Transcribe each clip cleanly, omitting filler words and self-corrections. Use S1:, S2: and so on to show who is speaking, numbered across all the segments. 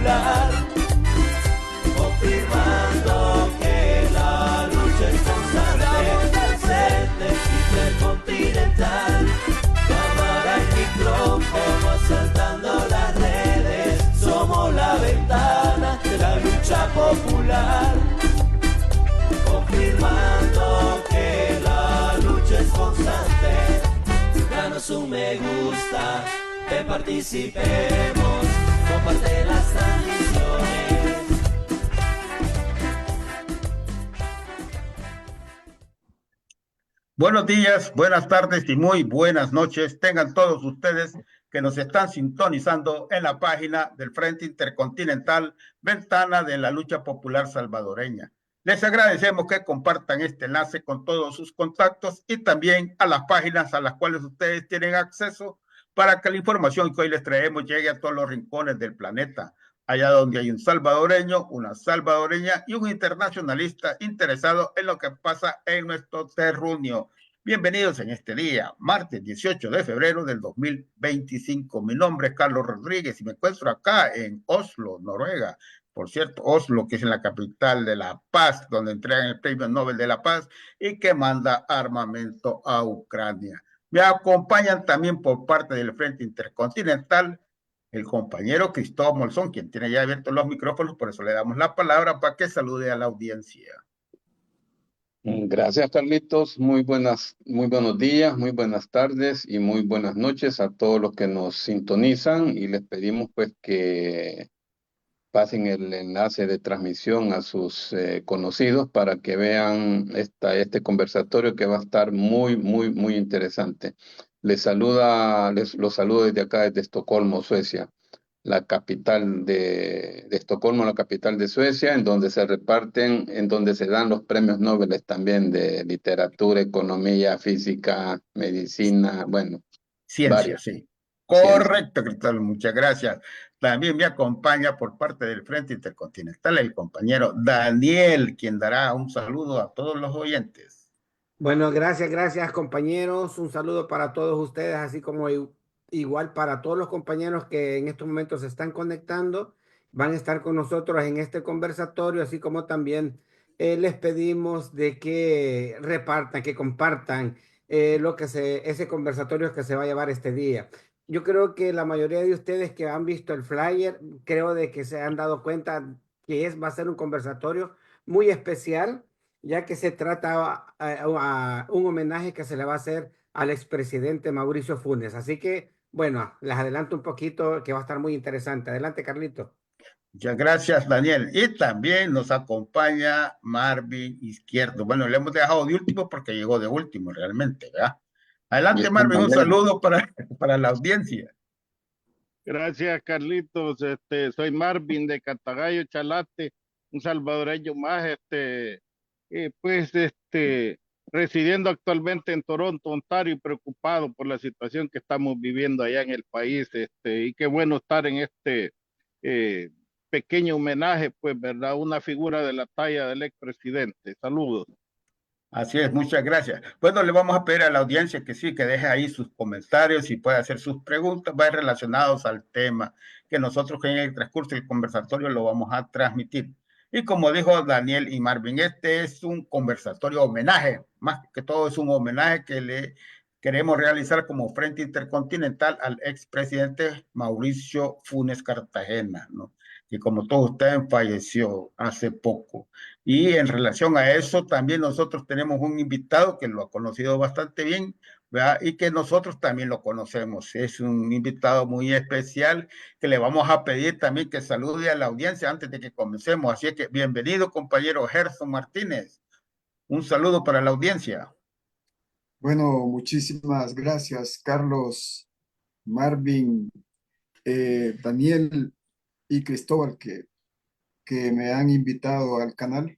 S1: Popular, confirmando que la lucha es constante, presente intercontinental, cámara y micrófono asaltando las redes, somos la ventana de la lucha popular, confirmando que la lucha es constante. Danos un me gusta, que participemos, comparte las transmisiones.
S2: Buenos días, buenas tardes y muy buenas noches. Tengan todos ustedes que nos están sintonizando en la página del Frente Intercontinental, Ventana de la Lucha Popular Salvadoreña. Les agradecemos que compartan este enlace con todos sus contactos y también a las páginas a las cuales ustedes tienen acceso para que la información que hoy les traemos llegue a todos los rincones del planeta, allá donde hay un salvadoreño, una salvadoreña y un internacionalista interesado en lo que pasa en nuestro terruño. Bienvenidos en este día, martes 18 de febrero del 2025. Mi nombre es Carlos Rodríguez y me encuentro acá en Oslo, Noruega. Por cierto, Oslo, que es la capital de la paz, donde entregan el Premio Nobel de la Paz y que manda armamento a Ucrania. Me acompañan también por parte del Frente Intercontinental el compañero Cristóbal Molzón, quien tiene ya abiertos los micrófonos, por eso le damos la palabra para que salude a la audiencia.
S3: Gracias, Carlitos. Muy buenos días, muy buenas tardes y muy buenas noches a todos los que nos sintonizan y les pedimos pues que pasen el enlace de transmisión a sus conocidos para que vean este conversatorio que va a estar muy interesante. Los saludo desde acá, desde Estocolmo, Suecia, la capital de Estocolmo, la capital de Suecia, en donde se dan los premios Nobel también de literatura, economía, física, medicina, bueno,
S2: Ciencia,
S3: varios.
S2: sí. Correcto, Cristóbal, muchas gracias. También me acompaña por parte del Frente Intercontinental el compañero Daniel, quien dará un saludo a todos los oyentes.
S4: Bueno, gracias compañeros. Un saludo para todos ustedes, así como igual para todos los compañeros que en estos momentos se están conectando. Van a estar con nosotros en este conversatorio, así como también les pedimos de que repartan, que compartan ese conversatorio que se va a llevar este día. Yo creo que la mayoría de ustedes que han visto el flyer, creo de que se han dado cuenta que va a ser un conversatorio muy especial, ya que se trata a un homenaje que se le va a hacer al expresidente Mauricio Funes. Así que, bueno, les adelanto un poquito que va a estar muy interesante. Adelante, Carlito.
S2: Muchas gracias, Daniel. Y también nos acompaña Marvin Izquierdo. Bueno, le hemos dejado de último porque llegó de último realmente, ¿verdad? Adelante, Marvin, un saludo para la audiencia.
S5: Gracias, Carlitos. Soy Marvin de Catagayo, Chalate, un salvadoreño más, residiendo actualmente en Toronto, Ontario, y preocupado por la situación que estamos viviendo allá en el país, y qué bueno estar en eh, pequeño homenaje, pues, ¿verdad? Una figura de la talla del expresidente. Saludos.
S2: Así es, muchas gracias. Bueno, le vamos a pedir a la audiencia que sí, que deje ahí sus comentarios y pueda hacer sus preguntas, va relacionados al tema que nosotros en el transcurso del conversatorio lo vamos a transmitir. Y como dijo Daniel y Marvin, este es un conversatorio homenaje, más que todo es un homenaje que le queremos realizar como Frente Intercontinental al expresidente Mauricio Funes Cartagena, ¿no? Que como todos ustedes falleció hace poco. Y en relación a eso, también nosotros tenemos un invitado que lo ha conocido bastante bien, ¿verdad? Y que nosotros también lo conocemos. Es un invitado muy especial que le vamos a pedir también que salude a la audiencia antes de que comencemos. Así que bienvenido, compañero Gerson Martínez. Un saludo para la audiencia.
S6: Bueno, muchísimas gracias, Carlos, Marvin, Daniel y Cristóbal, que me han invitado al canal.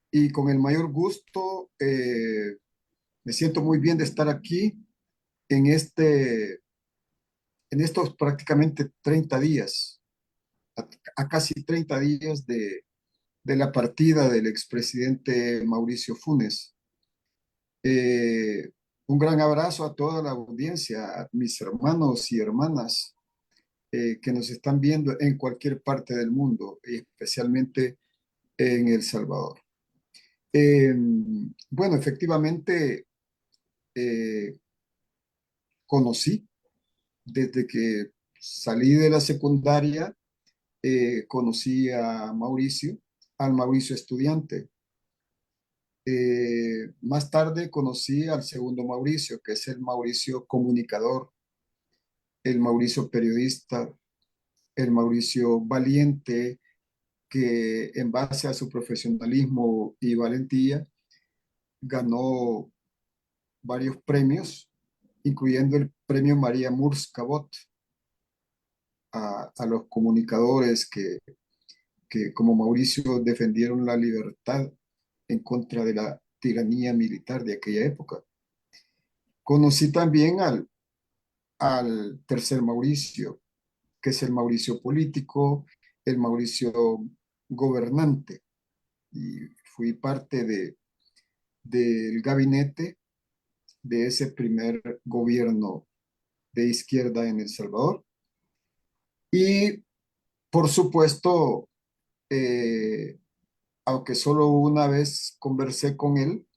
S6: Y con el mayor gusto, me siento muy bien de estar aquí en estos prácticamente 30 días, a casi 30 días de la partida del expresidente Mauricio Funes. Un gran abrazo a toda la audiencia, a mis hermanos y hermanas que nos están viendo en cualquier parte del mundo, y especialmente en El Salvador. Bueno, efectivamente, conocí desde que salí de la secundaria, conocí al Mauricio estudiante. Más tarde conocí al segundo Mauricio, que es el Mauricio comunicador, el Mauricio periodista, el Mauricio valiente, que en base a su profesionalismo y valentía ganó varios premios, incluyendo el premio María Murs Cabot a los comunicadores que como Mauricio defendieron la libertad en contra de la tiranía militar de aquella época. Conocí también al tercer Mauricio, que es el Mauricio político, el Mauricio gobernante, y fui parte del gabinete de ese primer gobierno de izquierda en El Salvador. Y por supuesto, aunque solo una vez conversé con él,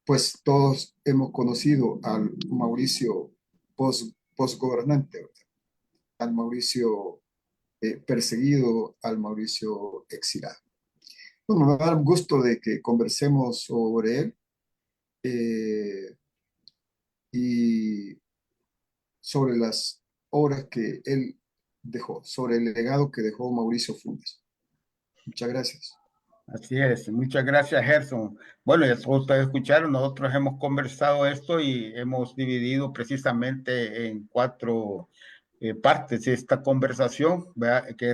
S6: pues todos hemos conocido al Mauricio postgobernante, ¿verdad? Al Mauricio perseguido, al Mauricio exilado. Bueno, me da gusto de que conversemos sobre él y sobre las obras que él dejó, sobre el legado que dejó Mauricio Funes. Muchas gracias.
S2: Así es, muchas gracias, Gerson. Bueno, ya ustedes escucharon, nosotros hemos conversado esto y hemos dividido precisamente en cuatro partes de esta conversación, ¿verdad? Que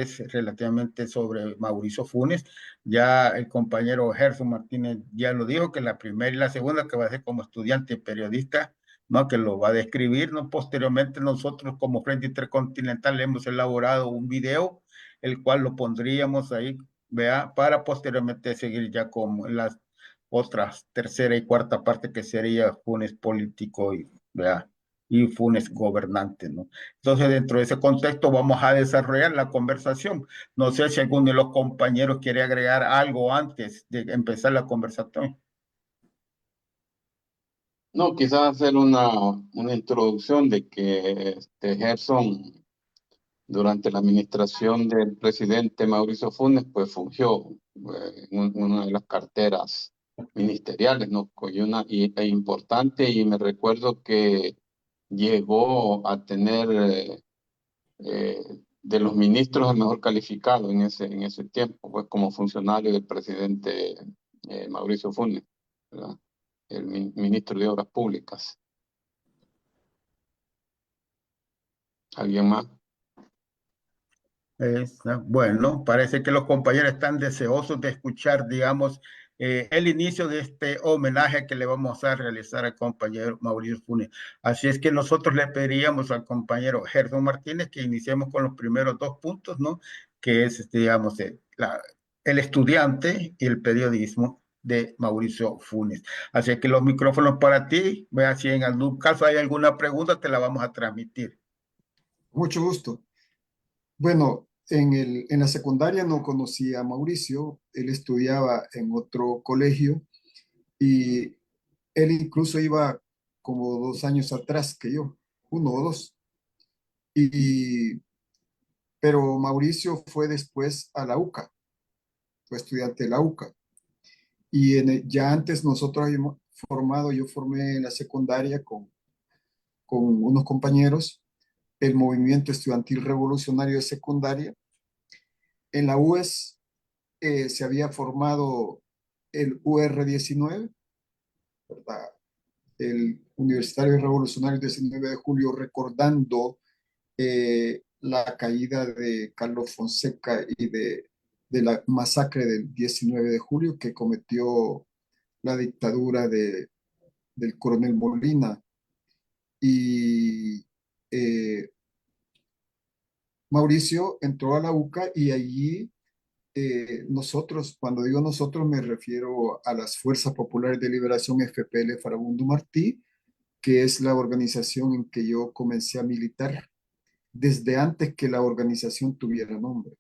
S2: es relativamente sobre Mauricio Funes. Ya el compañero Gerson Martínez ya lo dijo, que la primera y la segunda, que va a ser como estudiante y periodista, ¿no? Que lo va a describir, ¿no? Posteriormente nosotros como Frente Intercontinental hemos elaborado un video, el cual lo pondríamos ahí, vea, para posteriormente seguir ya con las otras tercera y cuarta parte que sería Funes político y, vea, y Funes gobernante, ¿no? Entonces, dentro de ese contexto vamos a desarrollar la conversación. No sé si alguno de los compañeros quiere agregar algo antes de empezar la conversación.
S3: No, quizás hacer una introducción de que Gerson, durante la administración del presidente Mauricio Funes, pues fungió en una de las carteras ministeriales, ¿no? E importante, y me recuerdo que llegó a tener de los ministros el mejor calificado en ese tiempo, pues como funcionario del presidente Mauricio Funes, ¿verdad? El ministro de Obras Públicas. ¿Alguien más?
S2: Bueno, parece que los compañeros están deseosos de escuchar, digamos, el inicio de este homenaje que le vamos a realizar al compañero Mauricio Funes. Así es que nosotros le pediríamos al compañero Gerson Martínez que iniciemos con los primeros dos puntos, ¿no? Que es, digamos, el estudiante y el periodismo de Mauricio Funes. Así es que los micrófonos para ti, vea si en algún caso hay alguna pregunta, te la vamos a transmitir.
S6: Mucho gusto. Bueno, en la secundaria no conocí a Mauricio, él estudiaba en otro colegio y él incluso iba como 2 años atrás que yo, 1 o 2. Y, pero Mauricio fue después a la UCA, fue estudiante de la UCA. Y ya antes nosotros habíamos formado, yo formé en la secundaria con unos compañeros el Movimiento Estudiantil Revolucionario de Secundaria. En la UES se había formado el UR19, ¿verdad? El Universitario Revolucionario 19 de julio, recordando la caída de Carlos Fonseca y de la masacre del 19 de julio que cometió la dictadura del coronel Molina. Y Mauricio entró a la UCA y allí nosotros, cuando digo nosotros me refiero a las Fuerzas Populares de Liberación FPL Farabundo Martí, que es la organización en que yo comencé a militar desde antes que la organización tuviera nombre,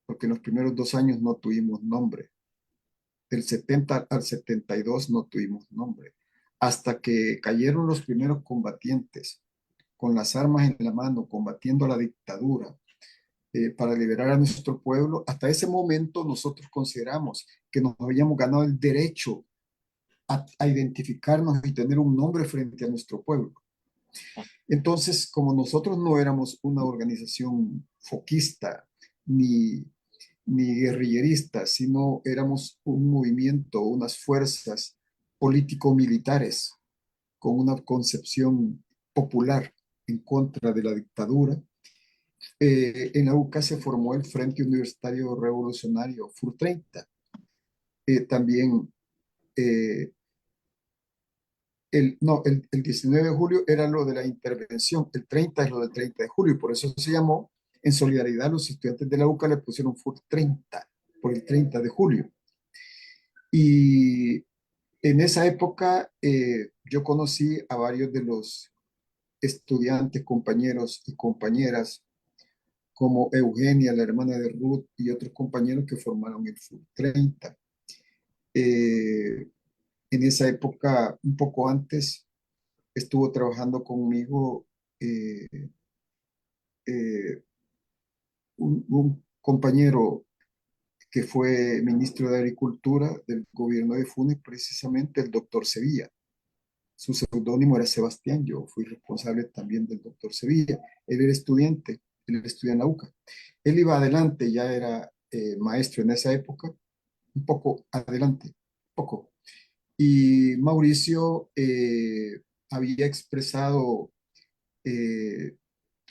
S6: porque en los primeros 2 años no tuvimos nombre. Del 70 al 72 no tuvimos nombre, hasta que cayeron los primeros combatientes con las armas en la mano, combatiendo a la dictadura para liberar a nuestro pueblo. Hasta ese momento nosotros consideramos que nos habíamos ganado el derecho a identificarnos y tener un nombre frente a nuestro pueblo. Entonces, como nosotros no éramos una organización foquista ni guerrilleristas, sino éramos un movimiento, unas fuerzas político-militares con una concepción popular en contra de la dictadura, en la UCA se formó el Frente Universitario Revolucionario FUR30. También eh, el 19 de julio era lo de la intervención, el 30 es lo del 30 de julio, y por eso se llamó, en solidaridad, los estudiantes de la UCA le pusieron FUR30 por el 30 de julio. Y en esa época yo conocí a varios de los estudiantes, compañeros y compañeras, como Eugenia, la hermana de Ruth, y otros compañeros que formaron el FUR30. En esa época, un poco antes, estuvo trabajando conmigo eh, eh, un compañero que fue ministro de Agricultura del gobierno de Funes, precisamente el doctor Sevilla. Su seudónimo era Sebastián, yo fui responsable también del doctor Sevilla. Él era estudiante, él estudia en la UCA. Él iba adelante, ya era maestro en esa época, un poco adelante, poco. Y Mauricio había expresado, eh,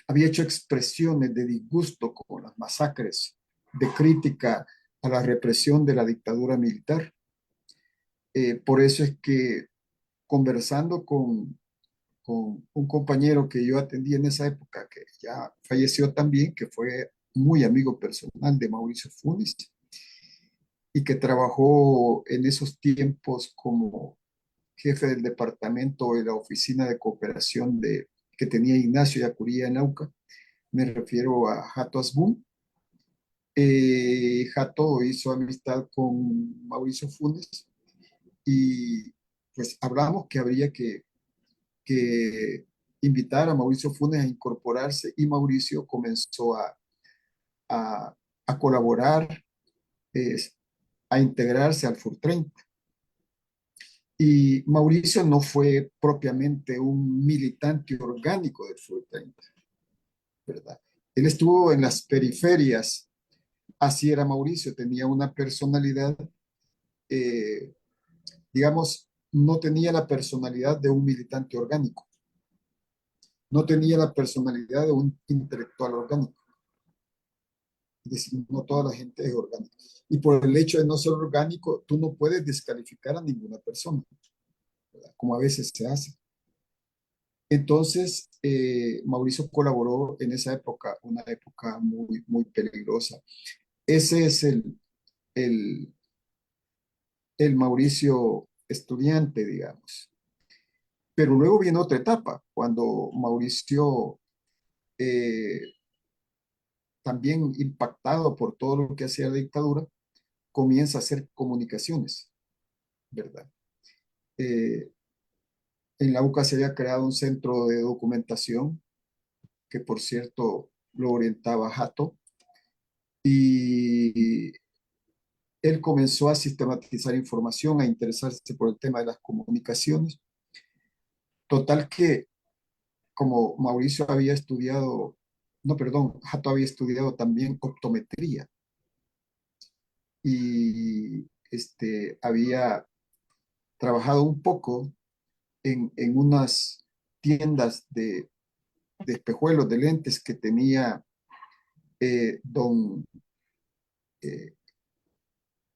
S6: había hecho expresiones de disgusto con las masacres, de crítica a la represión de la dictadura militar. Por eso es que conversando con un compañero que yo atendí en esa época, que ya falleció también, que fue muy amigo personal de Mauricio Funes y que trabajó en esos tiempos como jefe del departamento de la oficina de cooperación que tenía Ignacio Yacuría en AUCA. Me refiero a Jato Asbun. Jato hizo amistad con Mauricio Funes y pues hablamos que habría que invitar a Mauricio Funes a incorporarse, y Mauricio comenzó a, a colaborar, eh, a integrarse al FUR30. Y Mauricio no fue propiamente un militante orgánico del FUR30, ¿verdad? Él estuvo en las periferias, así era Mauricio, tenía una personalidad, eh, digamos, no tenía la personalidad de un militante orgánico, no tenía la personalidad de un intelectual orgánico. Es decir, no toda la gente es orgánica. Y por el hecho de no ser orgánico, tú no puedes descalificar a ninguna persona, ¿verdad? Como a veces se hace. Entonces, Mauricio colaboró en esa época, una época muy, muy peligrosa. Ese es el, el Mauricio estudiante, digamos. Pero luego viene otra etapa, cuando Mauricio, eh, también impactado por todo lo que hacía la dictadura, comienza a hacer comunicaciones, ¿verdad? Eh, en la UCA se había creado un centro de documentación, que por cierto lo orientaba Jato, y él comenzó a sistematizar información, a interesarse por el tema de las comunicaciones. Total que, como Mauricio había estudiado, no, perdón, Jato había estudiado también optometría y había trabajado un poco en unas tiendas de espejuelos, de lentes que tenía eh,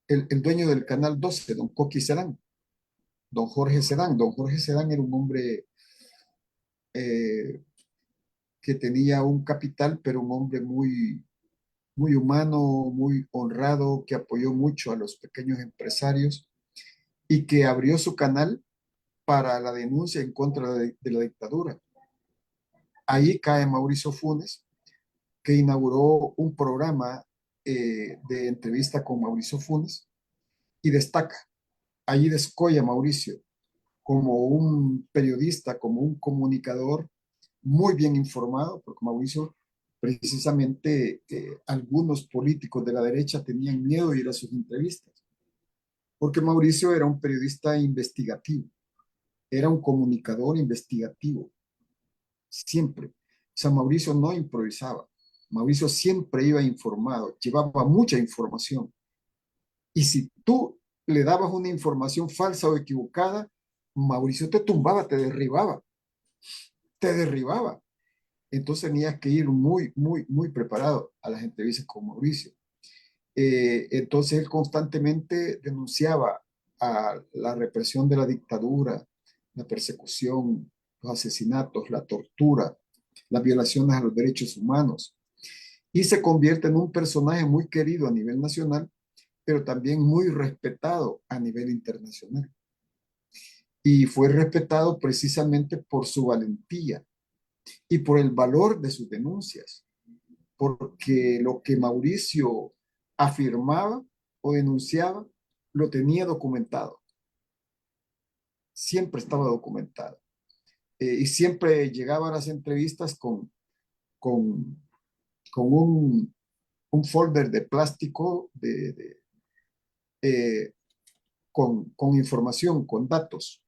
S6: el dueño del Canal 12, don Coqui Sedán, don Jorge Sedán. Don Jorge Sedán era un hombre eh, que tenía un capital, pero un hombre muy, muy humano, muy honrado, que apoyó mucho a los pequeños empresarios y que abrió su canal para la denuncia en contra de la dictadura. Ahí cae Mauricio Funes, que inauguró un programa de entrevista con Mauricio Funes y destaca. Allí descolla Mauricio como un periodista, como un comunicador muy bien informado, porque Mauricio, precisamente, algunos políticos de la derecha tenían miedo de ir a sus entrevistas, porque Mauricio era un periodista investigativo, era un comunicador investigativo, siempre. O sea, Mauricio no improvisaba, Mauricio siempre iba informado, llevaba mucha información. Y si tú le dabas una información falsa o equivocada, Mauricio te tumbaba, te derribaba, te derribaba. Entonces tenías que ir muy preparado a las entrevistas con Mauricio. Entonces él constantemente denunciaba a la represión de la dictadura, la persecución, los asesinatos, la tortura, las violaciones a los derechos humanos, y se convierte en un personaje muy querido a nivel nacional, pero también muy respetado a nivel internacional. Y fue respetado precisamente por su valentía y por el valor de sus denuncias, porque lo que Mauricio afirmaba o denunciaba lo tenía documentado, siempre estaba documentado. Y siempre llegaba a las entrevistas con, con un folder de plástico con información, con datos.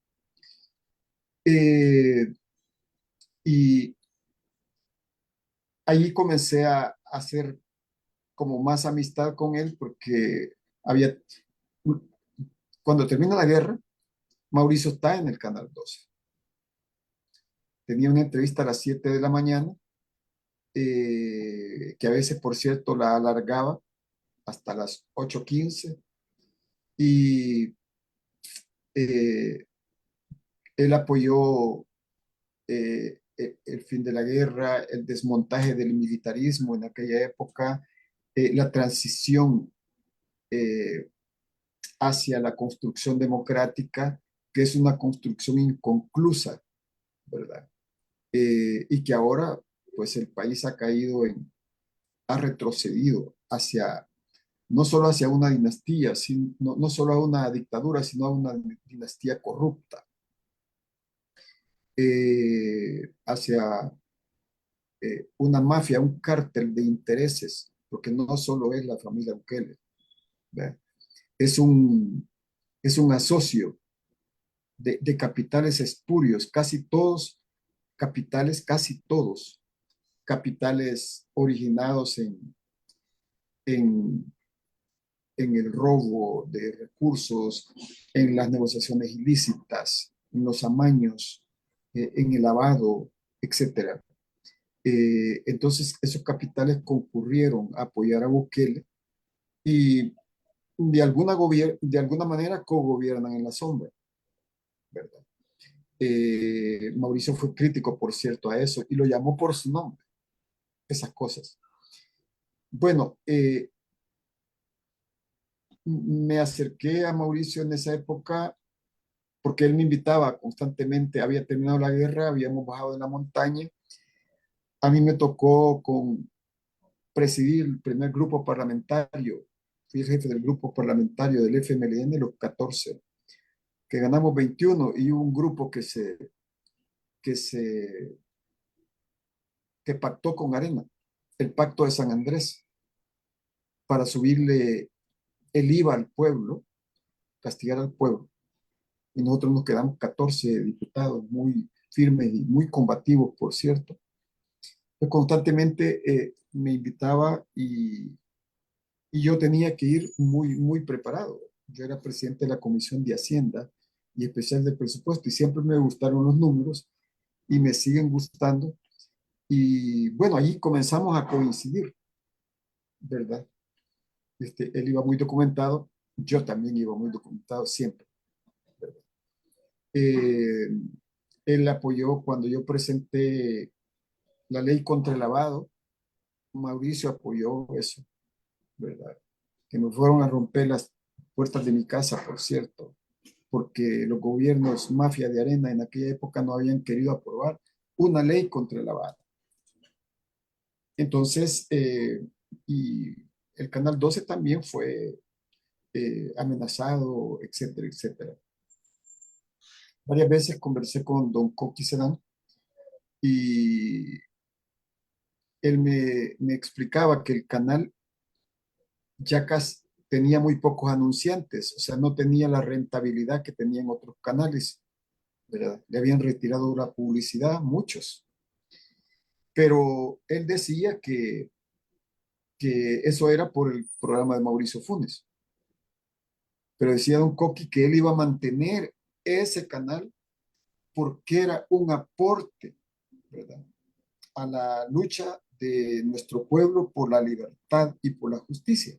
S6: Y ahí comencé a hacer como más amistad con él porque había, cuando termina la guerra, Mauricio está en el Canal 12. Tenía una entrevista a las 7 de la mañana, que a veces, por cierto, la alargaba hasta las 8:15, y él apoyó el fin de la guerra, el desmontaje del militarismo en aquella época, la transición hacia la construcción democrática, que es una construcción inconclusa, ¿verdad? Y que ahora, pues el país ha caído ha retrocedido hacia, no solo hacia una dinastía, no solo a una dictadura, sino a una dinastía corrupta, hacia una mafia, un cártel de intereses, porque no solo es la familia Bukele, ¿verdad? Es es un asocio de capitales espurios, casi todos, capitales originados en, en el robo de recursos, en las negociaciones ilícitas, en los amaños, en el lavado, etcétera. Entonces, esos capitales concurrieron a apoyar a Bukele y de alguna manera cogobiernan en la sombra, ¿verdad? Mauricio fue crítico, por cierto, a eso y lo llamó por su nombre, esas cosas. Bueno, me acerqué a Mauricio en esa época porque él me invitaba constantemente. Había terminado la guerra, habíamos bajado de la montaña. A mí me tocó presidir el primer grupo parlamentario. Fui el jefe del grupo parlamentario del FMLN, los 14, que ganamos 21, y hubo un grupo que pactó con Arena, el Pacto de San Andrés, para subirle el IVA al pueblo, castigar al pueblo. Y nosotros nos quedamos 14 diputados, muy firmes y muy combativos, por cierto. Yo constantemente me invitaba y yo tenía que ir muy preparado. Yo era presidente de la Comisión de Hacienda y especial de presupuesto, y siempre me gustaron los números y me siguen gustando. Y bueno, allí comenzamos a coincidir, ¿verdad? Él iba muy documentado, yo también iba muy documentado siempre, ¿verdad? Eh, Él apoyó cuando yo presenté la ley contra el lavado. Mauricio apoyó eso, ¿verdad? Que me fueron a romper las puertas de mi casa, por cierto, porque los gobiernos mafia de arena en aquella época no habían querido aprobar una ley contra el lavado. Entonces, y el Canal 12 también fue amenazado, etcétera, etcétera. Varias veces conversé con don Coqui Sedán y él me explicaba que el canal ya casi tenía muy pocos anunciantes, o sea, no tenía la rentabilidad que tenían otros canales, ¿verdad? Le habían retirado la publicidad, muchos. Pero él decía que eso era por el programa de Mauricio Funes. Pero decía don Coqui que él iba a mantener ese canal porque era un aporte, ¿verdad?, a la lucha de nuestro pueblo por la libertad y por la justicia.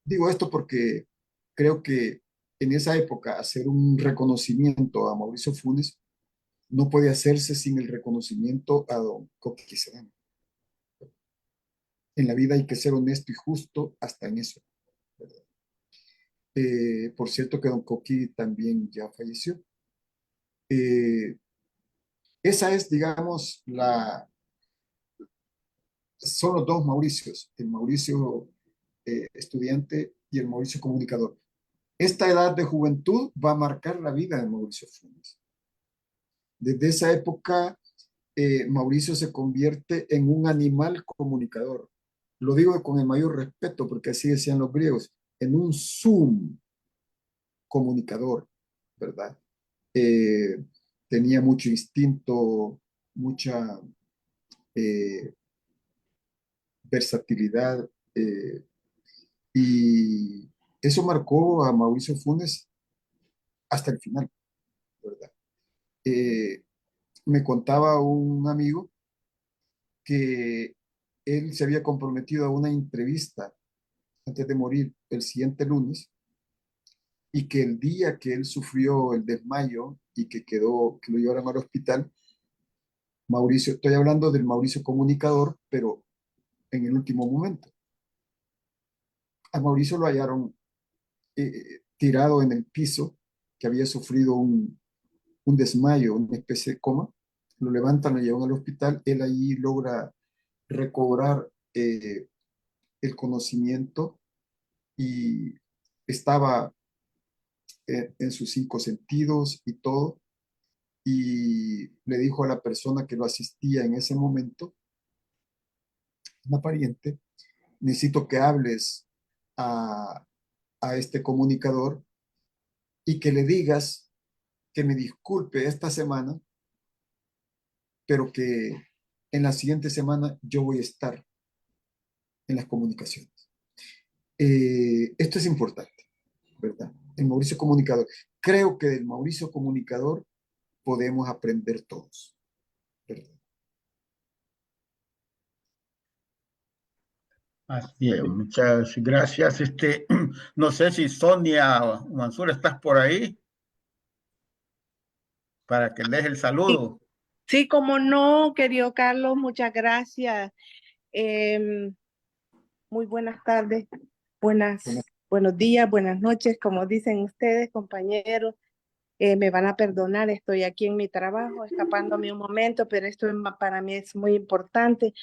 S6: Digo esto porque creo que en esa época hacer un reconocimiento a Mauricio Funes no puede hacerse sin el reconocimiento a don Coqui Sedán. En la vida hay que ser honesto y justo hasta en eso, ¿verdad? Por cierto que don Coqui también ya falleció. Esa es, digamos, son los dos Mauricios, el Mauricio estudiante y el Mauricio comunicador. Esta edad de juventud va a marcar la vida de Mauricio Funes. Desde esa época, Mauricio se convierte en un animal comunicador. Lo digo con el mayor respeto porque así decían los griegos, en un Zoom comunicador, ¿verdad? Tenía mucho instinto, mucha versatilidad, y eso marcó a Mauricio Funes hasta el final, ¿verdad? Me contaba un amigo que él se había comprometido a una entrevista antes de morir el siguiente lunes y que el día que él sufrió el desmayo y que quedó, que lo llevaron al hospital, Mauricio, estoy hablando del Mauricio comunicador, pero en el último momento. A Mauricio lo hallaron tirado en el piso, que había sufrido un desmayo, una especie de coma. Lo levantan, lo llevan al hospital, él allí logra recobrar el conocimiento y estaba en sus cinco sentidos y todo, y le dijo a la persona que lo asistía en ese momento, una pariente, necesito que hables a este comunicador y que le digas que me disculpe esta semana, pero que en la siguiente semana yo voy a estar en las comunicaciones. Esto es importante, ¿verdad? El Mauricio Comunicador. Creo que del Mauricio Comunicador podemos aprender todos, ¿verdad?
S2: Así es, muchas gracias. No sé si Sonia Mansur estás por ahí para que lees el
S7: Sí,
S2: saludo.
S7: sí, como no, querido Carlos, muchas gracias. Muy buenas tardes,
S6: Bueno,
S7: buenos días, buenas noches, como dicen ustedes, compañeros. Me van a perdonar, estoy aquí en mi trabajo, escapándome un momento, pero esto para mí es muy importante.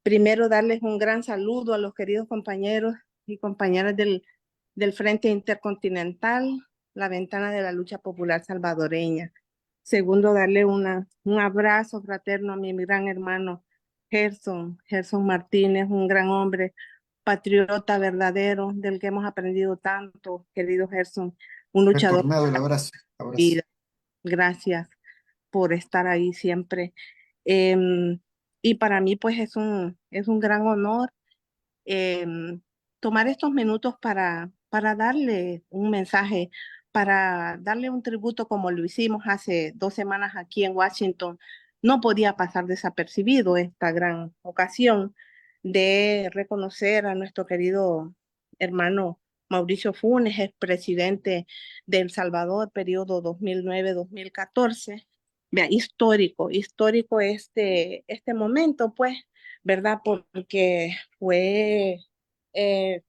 S7: Primero, darles un gran saludo a los queridos compañeros y compañeras del Frente Intercontinental, la ventana de la lucha popular salvadoreña. Segundo, darle un abrazo fraterno a mi gran hermano Gerson Martínez, un gran hombre, patriota verdadero, del que hemos aprendido tanto, querido Gerson, un luchador
S6: retornado el abrazo,
S7: de
S6: abrazo.
S7: vida. Gracias por estar ahí siempre. Em, y para mí, pues, es un gran honor tomar estos minutos para darle un mensaje, para darle un tributo como lo hicimos hace 2 semanas aquí en Washington. No podía pasar desapercibido esta gran ocasión de reconocer a nuestro querido hermano Mauricio Funes, expresidente de El Salvador, periodo 2009-2014. Vea, histórico este momento, pues, ¿verdad? Porque fue eh,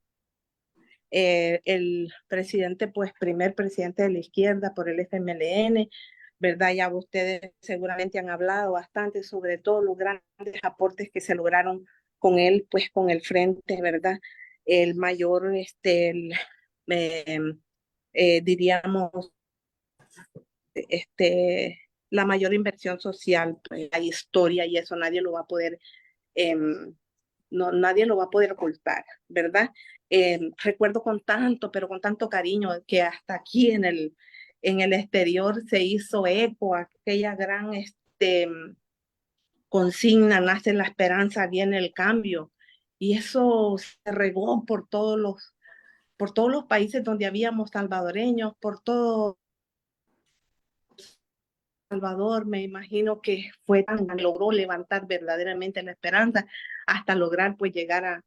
S7: el presidente, pues primer presidente de la izquierda por el FMLN, ¿verdad? Ya ustedes seguramente han hablado bastante sobre todo los grandes aportes que se lograron con él, pues con el frente, ¿verdad? El mayor, diríamos, la mayor inversión social, pues, la historia, y eso nadie lo va a poder, no, nadie lo va a poder ocultar, ¿verdad? Recuerdo con tanto, pero con tanto cariño, que hasta aquí en el exterior se hizo eco aquella gran consigna: nace la esperanza, viene el cambio, y eso se regó por todos los países donde habíamos salvadoreños, por todo Salvador. Me imagino que logró levantar verdaderamente la esperanza hasta lograr pues llegar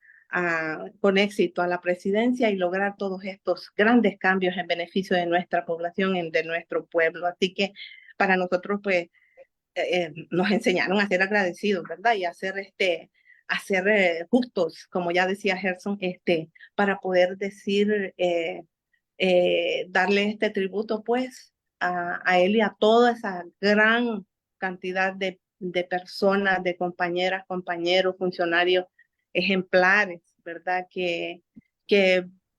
S7: con éxito a la presidencia y lograr todos estos grandes cambios en beneficio de nuestra población, de nuestro pueblo. Así que para nosotros pues nos enseñaron a ser agradecidos, ¿verdad? Y a ser justos, como ya decía Gerson, para poder decir, darle este tributo pues a él y a toda esa gran cantidad de personas, de compañeras, compañeros, funcionarios ejemplares, ¿verdad? Que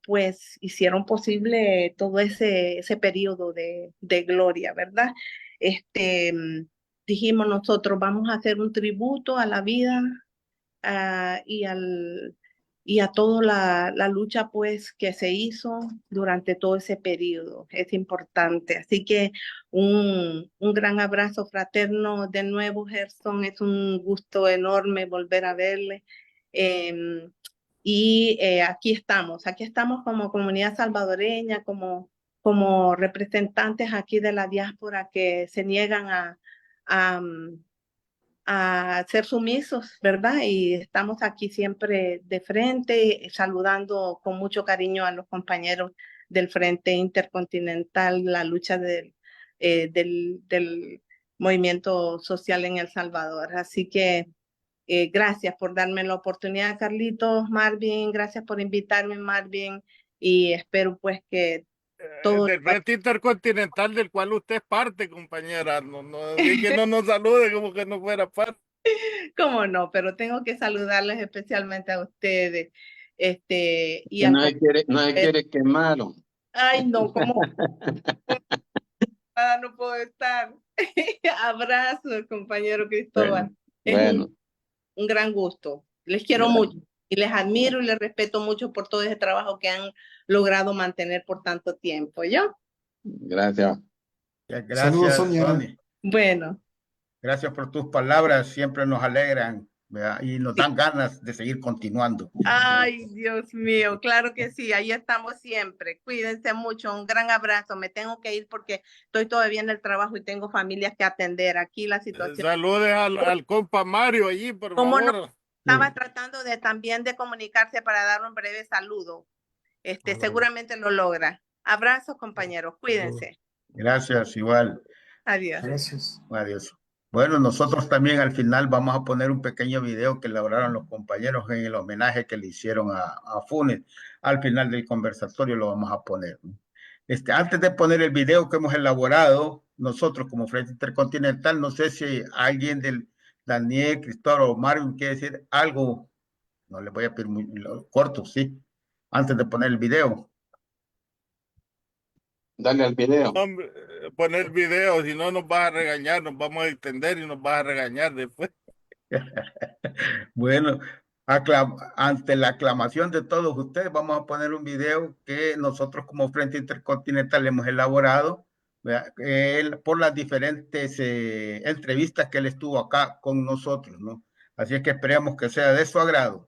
S7: pues hicieron posible todo ese periodo de gloria, ¿verdad? Dijimos nosotros, vamos a hacer un tributo a la vida, y a toda la lucha pues que se hizo durante todo ese periodo. Es importante. Así que un gran abrazo fraterno de nuevo, Gerson. Es un gusto enorme volver a verle. Aquí estamos como comunidad salvadoreña, como representantes aquí de la diáspora que se niegan a, a ser sumisos, ¿verdad? Y estamos aquí siempre de frente, saludando con mucho cariño a los compañeros del Frente Intercontinental, la lucha del movimiento social en El Salvador. Así que gracias por darme la oportunidad, Carlitos, Marvin, gracias por invitarme, Marvin, y espero pues que todo...
S5: Del Frente Intercontinental del cual usted es parte, compañera. Que no nos salude como que no fuera parte.
S7: ¿Cómo no? Pero tengo que saludarles especialmente a ustedes. Y
S3: No se quiere quemar.
S7: Ay, no, ¿cómo? No puedo estar. Abrazo, compañero Cristóbal.
S3: Bueno.
S7: Es un gran gusto. Les quiero mucho y les admiro y les respeto mucho por todo ese trabajo que han logrado mantener por tanto tiempo. ¿Yo?
S3: Gracias.
S2: Gracias,
S6: Saludos, Sonia.
S2: Tony.
S7: Bueno.
S2: Gracias por tus palabras, siempre nos alegran, ¿verdad? Y nos dan ganas de seguir continuando.
S7: Ay, Dios mío, claro que sí, ahí estamos siempre. Cuídense mucho, un gran abrazo. Me tengo que ir porque estoy todavía en el trabajo y tengo familias que atender. Aquí la situación...
S5: Saludes al compa Mario allí, por
S7: ¿Cómo
S5: favor.
S7: no? Estaba tratando también de comunicarse para dar un breve saludo. Seguramente lo logra. Abrazos, compañeros, cuídense.
S2: Gracias, igual.
S7: Adiós.
S6: Gracias.
S2: Adiós. Bueno, nosotros también al final vamos a poner un pequeño video que elaboraron los compañeros en el homenaje que le hicieron a Funes. Al final del conversatorio lo vamos a poner. Antes de poner el video que hemos elaborado, nosotros como Frente Intercontinental, no sé si alguien del Daniel, Cristóbal o Marvin quiere decir algo. No les voy a pedir muy corto, sí. Antes de poner el video.
S3: Dale al video.
S5: Hombre, poner video, si no nos vas a regañar, nos vamos a extender y nos vas a regañar después.
S2: Bueno, ante la aclamación de todos ustedes, vamos a poner un video que nosotros como Frente Intercontinental hemos elaborado por las diferentes entrevistas que él estuvo acá con nosotros, ¿no? Así es que esperemos que sea de su agrado.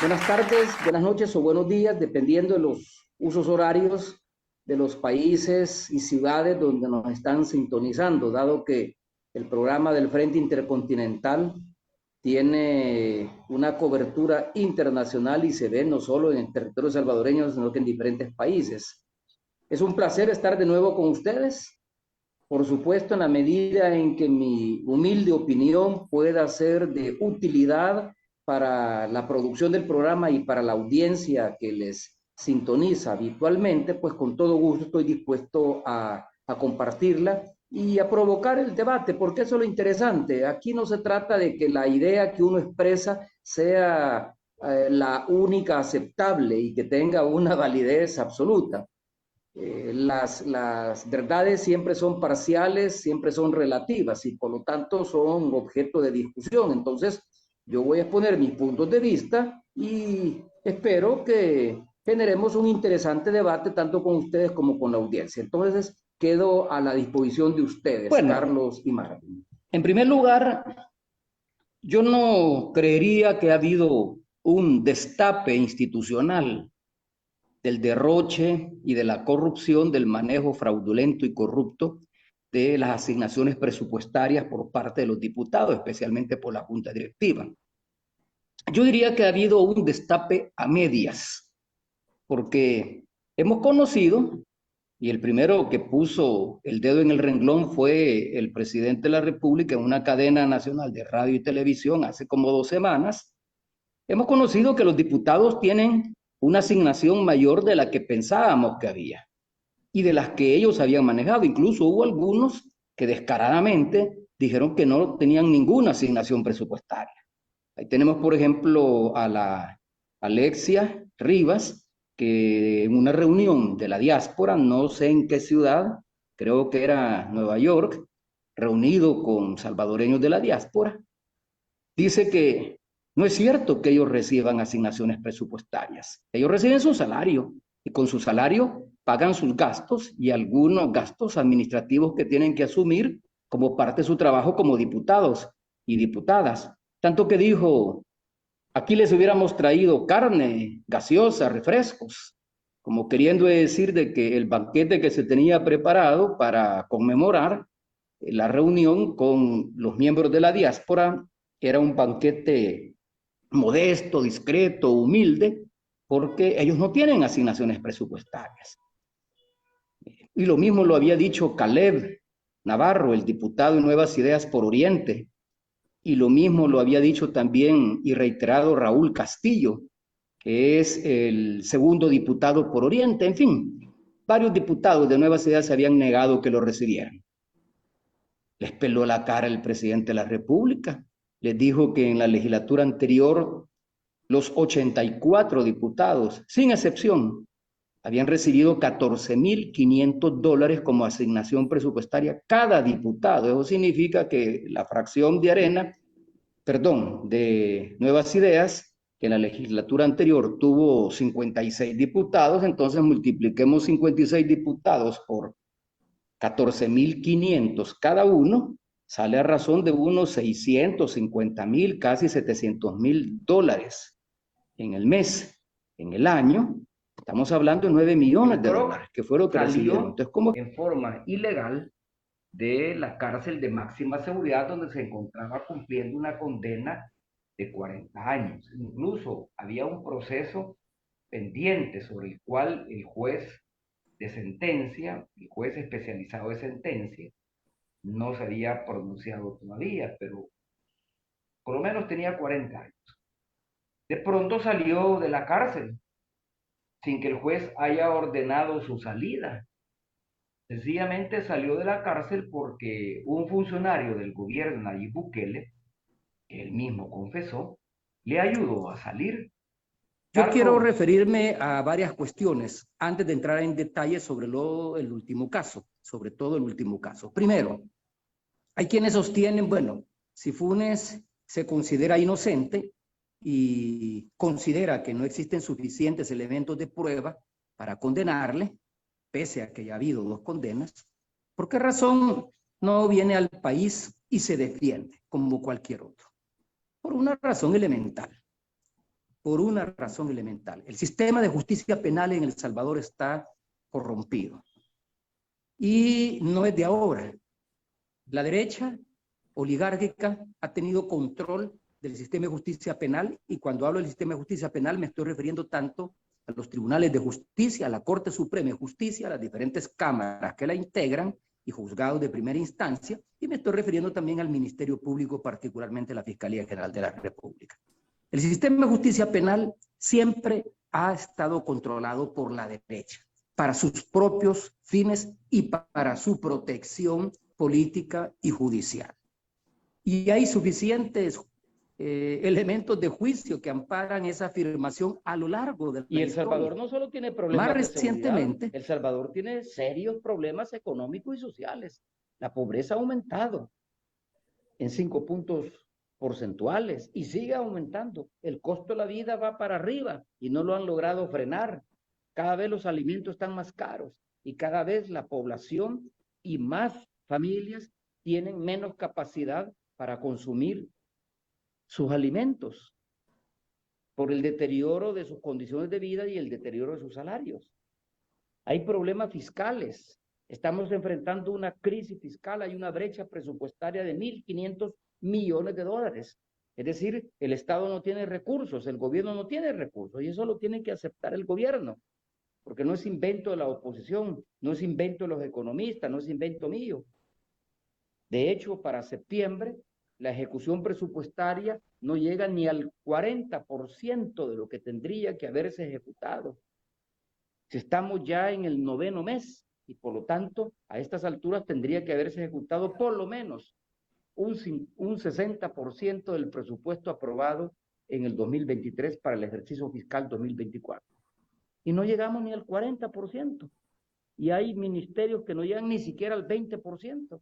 S8: Buenas tardes, buenas noches o buenos días, dependiendo de los usos horarios de los países y ciudades donde nos están sintonizando, dado que el programa del Frente Intercontinental tiene una cobertura internacional y se ve no solo en el territorio salvadoreño, sino que en diferentes países. Es un placer estar de nuevo con ustedes por supuesto, en la medida en que mi humilde opinión pueda ser de utilidad para la producción del programa y para la audiencia que les sintoniza habitualmente, pues con todo gusto estoy dispuesto a compartirla y a provocar el debate, porque eso es lo interesante. Aquí no se trata de que la idea que uno expresa sea la única aceptable y que tenga una validez absoluta. Las verdades siempre son parciales, siempre son relativas y por lo tanto son objeto de discusión. Entonces, yo voy a exponer mis puntos de vista y espero que generemos un interesante debate tanto con ustedes como con la audiencia. Entonces, quedo a la disposición de ustedes, bueno, Carlos y Marvin. En primer lugar, yo no creería que ha habido un destape institucional del derroche y de la corrupción, del manejo fraudulento y corrupto de las asignaciones presupuestarias por parte de los diputados, especialmente por la Junta Directiva. Yo diría que ha habido un destape a medias, porque hemos conocido, y el primero que puso el dedo en el renglón fue el presidente de la República en una cadena nacional de radio y televisión hace como 2 semanas, hemos conocido que los diputados tienen una asignación mayor de la que pensábamos que había y de las que ellos habían manejado. Incluso hubo algunos que descaradamente dijeron que no tenían ninguna asignación presupuestaria. Ahí tenemos, por ejemplo, a la Alexia Rivas, que en una reunión de la diáspora, no sé en qué ciudad, creo que era Nueva York, reunido con salvadoreños de la diáspora, dice que no es cierto que ellos reciban asignaciones presupuestarias. Ellos reciben su salario y con su salario pagan sus gastos y algunos gastos administrativos que tienen que asumir como parte de su trabajo como diputados y diputadas. Tanto que dijo, aquí les hubiéramos traído carne, gaseosa, refrescos, como queriendo decir de que el banquete que se tenía preparado para conmemorar la reunión con los miembros de la diáspora era un banquete modesto, discreto, humilde, porque ellos no tienen asignaciones presupuestarias. Y lo mismo lo había dicho Caleb Navarro, el diputado de Nuevas Ideas por Oriente, y lo mismo lo había dicho también y reiterado Raúl Castillo, que es el segundo diputado por Oriente. En fin, varios diputados de Nuevas Ideas se habían negado que lo recibieran. Les peló la cara el presidente de la República. Les dijo que en la legislatura anterior los 84 diputados, sin excepción, habían recibido $14,500 como asignación presupuestaria cada diputado. Eso significa que la fracción de de Nuevas Ideas, que en la legislatura anterior tuvo 56 diputados, entonces multipliquemos 56 diputados por 14,500 cada uno, sale a razón de unos 650,000, casi $700,000 en el mes. En el año, estamos hablando de $9 millones que fue lo que recibieron. Entonces, como en forma ilegal de la cárcel de máxima seguridad, donde se encontraba cumpliendo una condena de 40 años. Incluso había un proceso pendiente sobre el cual el juez de sentencia, el juez especializado de sentencia, no se había pronunciado todavía, pero por lo menos tenía 40 años. De pronto salió de la cárcel sin que el juez haya ordenado su salida. Sencillamente salió de la cárcel porque un funcionario del gobierno, Nayib Bukele, que él mismo confesó, le ayudó a salir. Yo quiero referirme a varias cuestiones antes de entrar en detalle sobre el último caso, sobre todo el último caso. Primero, hay quienes sostienen, bueno, si Funes se considera inocente y considera que no existen suficientes elementos de prueba para condenarle, pese a que ya ha habido 2 condenas, ¿por qué razón no viene al país y se defiende como cualquier otro? Por una razón elemental. Por una razón elemental. El sistema de justicia penal en El Salvador está corrompido. Y no es de ahora. La derecha oligárquica ha tenido control del sistema de justicia penal, y cuando hablo del sistema de justicia penal me estoy refiriendo tanto a los tribunales de justicia, a la Corte Suprema de Justicia, a las diferentes cámaras que la integran y juzgados de primera instancia, y me estoy refiriendo también al Ministerio Público, particularmente la Fiscalía General de la República. El sistema de justicia penal siempre ha estado controlado por la derecha, para sus propios fines y para su protección política y judicial. Y hay suficientes elementos de juicio que amparan esa afirmación a lo largo del
S9: Y El Salvador no solo tiene problemas
S8: más
S9: de seguridad,
S8: recientemente,
S9: El Salvador tiene serios problemas económicos y sociales. La pobreza ha aumentado en 5 puntos porcentuales y sigue aumentando. El costo de la vida va para arriba y no lo han logrado frenar. Cada vez los alimentos están más caros y cada vez la población y más familias tienen menos capacidad para consumir sus alimentos por el deterioro de sus condiciones de vida y el deterioro de sus salarios. Hay problemas fiscales. Estamos enfrentando una crisis fiscal, hay una brecha presupuestaria de 1.500 millones de dólares. Es decir, el Estado no tiene recursos, el gobierno no tiene recursos, y eso lo tiene que aceptar el gobierno, porque no es invento de la oposición, no es invento de los economistas, no es invento mío. De hecho, para septiembre, la ejecución presupuestaria no llega ni al 40% de lo que tendría que haberse ejecutado. Si estamos ya en el 9º mes, y por lo tanto, a estas alturas tendría que haberse ejecutado por lo menos un 60% del presupuesto aprobado en el 2023 para el ejercicio fiscal 2024. Y no llegamos ni al 40%. Y hay ministerios que no llegan ni siquiera al 20%.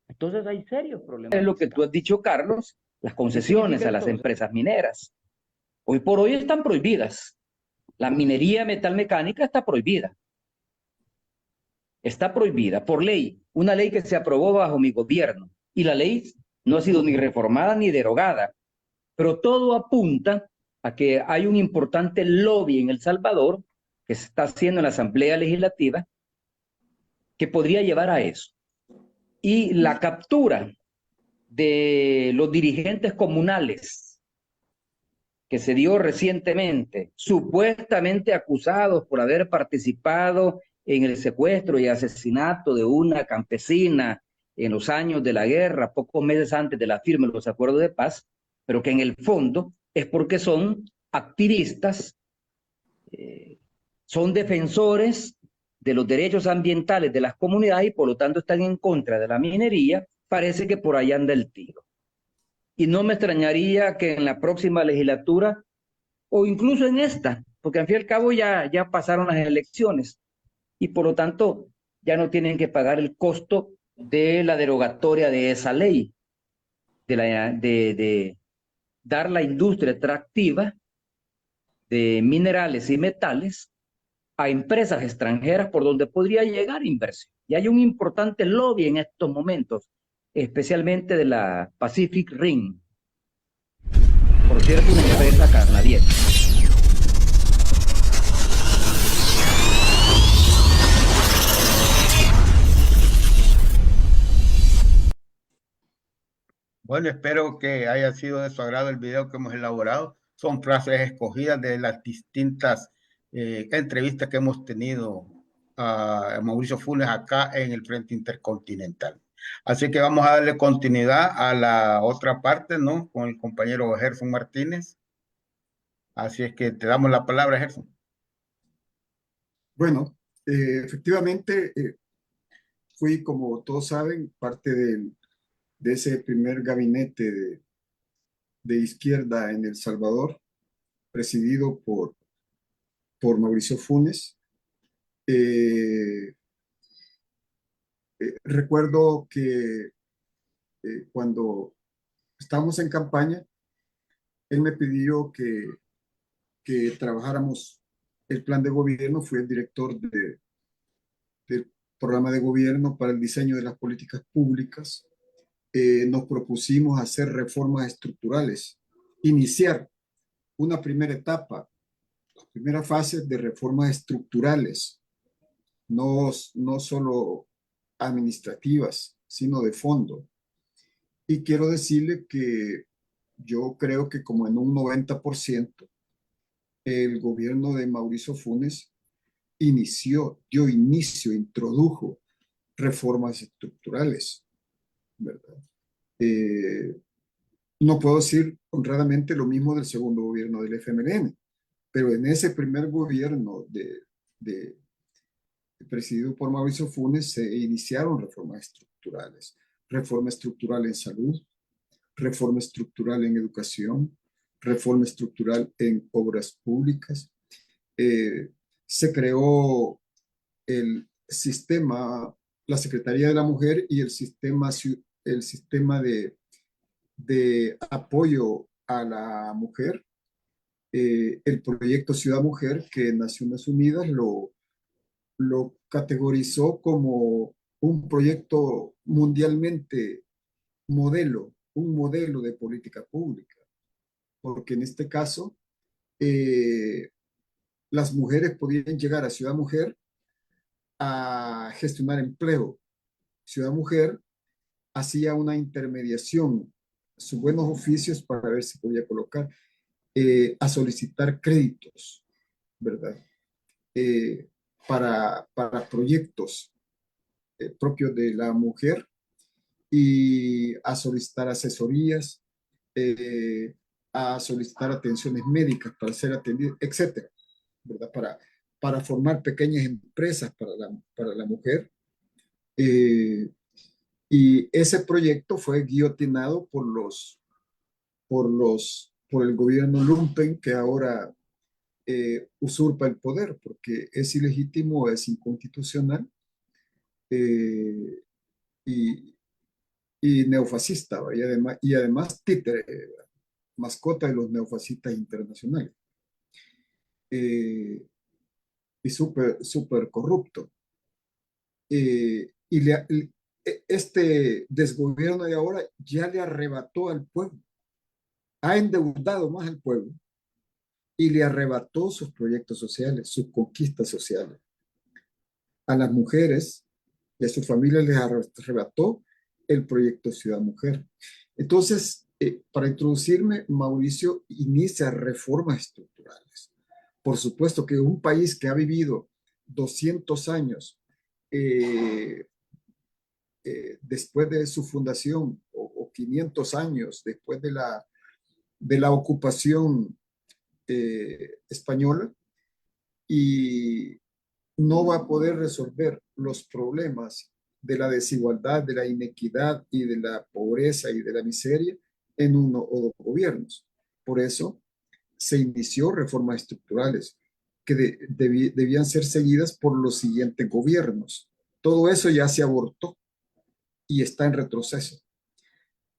S9: Entonces hay serios problemas.
S8: es lo que tú has dicho, Carlos, las concesiones a las empresas mineras. Hoy por hoy están prohibidas. La minería metalmecánica está prohibida. Está prohibida por ley, una ley que se aprobó bajo mi gobierno. Y la ley no ha sido ni reformada ni derogada. Pero todo apunta a que hay un importante lobby en El Salvador que se está haciendo en la Asamblea Legislativa que podría llevar a eso. Y la captura de los dirigentes comunales que se dio recientemente, supuestamente acusados por haber participado en el secuestro y asesinato de una campesina en los años de la guerra, pocos meses antes de la firma de los acuerdos de paz, pero que en el fondo es porque son activistas, son defensores de los derechos ambientales de las comunidades y por lo tanto están en contra de la minería. Parece que por ahí anda el tiro. Y no me extrañaría que en la próxima legislatura, o incluso en esta, porque al fin y al cabo ya pasaron las elecciones, y por lo tanto ya no tienen que pagar el costo de la derogatoria de esa ley, de dar la industria extractiva de minerales y metales a empresas extranjeras por donde podría llegar inversión. Y hay un importante lobby en estos momentos, especialmente de la Pacific Rim, por cierto, una empresa canadiense.
S2: Bueno, espero que haya sido de su agrado el video que hemos elaborado. Son frases escogidas de las distintas entrevistas que hemos tenido a Mauricio Funes acá en el Frente Intercontinental. Así que vamos a darle continuidad a la otra parte, ¿no? Con el compañero Gerson Martínez. Así es que te damos la palabra, Gerson.
S6: Bueno, efectivamente, fui, como todos saben, parte de ese primer gabinete de izquierda en El Salvador, presidido por Mauricio Funes. Recuerdo que cuando estábamos en campaña, él me pidió que trabajáramos el plan de gobierno. Fui el director del programa de gobierno para el diseño de las políticas públicas. Nos propusimos hacer reformas estructurales, iniciar una primera etapa, la primera fase de reformas estructurales, no solo administrativas, sino de fondo. Y quiero decirle que yo creo que como en un 90%, el gobierno de Mauricio Funes introdujo reformas estructurales, ¿verdad? No puedo decir honradamente lo mismo del segundo gobierno del FMLN, pero en ese primer gobierno presidido por Mauricio Funes se iniciaron reformas estructurales. Reforma estructural en salud, reforma estructural en educación, reforma estructural en obras públicas. Se creó el sistema, la Secretaría de la Mujer y el sistema de apoyo a la mujer, el proyecto Ciudad Mujer, que Naciones Unidas lo categorizó como un proyecto mundialmente un modelo de política pública, porque en este caso las mujeres podían llegar a Ciudad Mujer a gestionar empleo. Ciudad Mujer hacía una intermediación, sus buenos oficios para ver si podía colocar, a solicitar créditos, ¿verdad? Para proyectos propios de la mujer y a solicitar asesorías, a solicitar atenciones médicas para ser atendidas, etcétera, ¿verdad? Para formar pequeñas empresas para la mujer. Y ese proyecto fue guillotinado por el gobierno Lumpen, que ahora usurpa el poder porque es ilegítimo, es inconstitucional y neofascista, y además títere, mascota de los neofascistas internacionales, y súper corrupto. Este desgobierno de ahora ya le arrebató al pueblo, ha endeudado más al pueblo y le arrebató sus proyectos sociales, sus conquistas sociales. A las mujeres y a sus familias les arrebató el proyecto Ciudad Mujer. Entonces, para introducirme, Mauricio inicia reformas estructurales. Por supuesto que un país que ha vivido 200 años después de su fundación, o 500 años después de la ocupación española, y no va a poder resolver los problemas de la desigualdad, de la inequidad y de la pobreza y de la miseria en uno o dos gobiernos. Por eso se inició reformas estructurales que debían ser seguidas por los siguientes gobiernos. Todo eso ya se abortó y está en retroceso.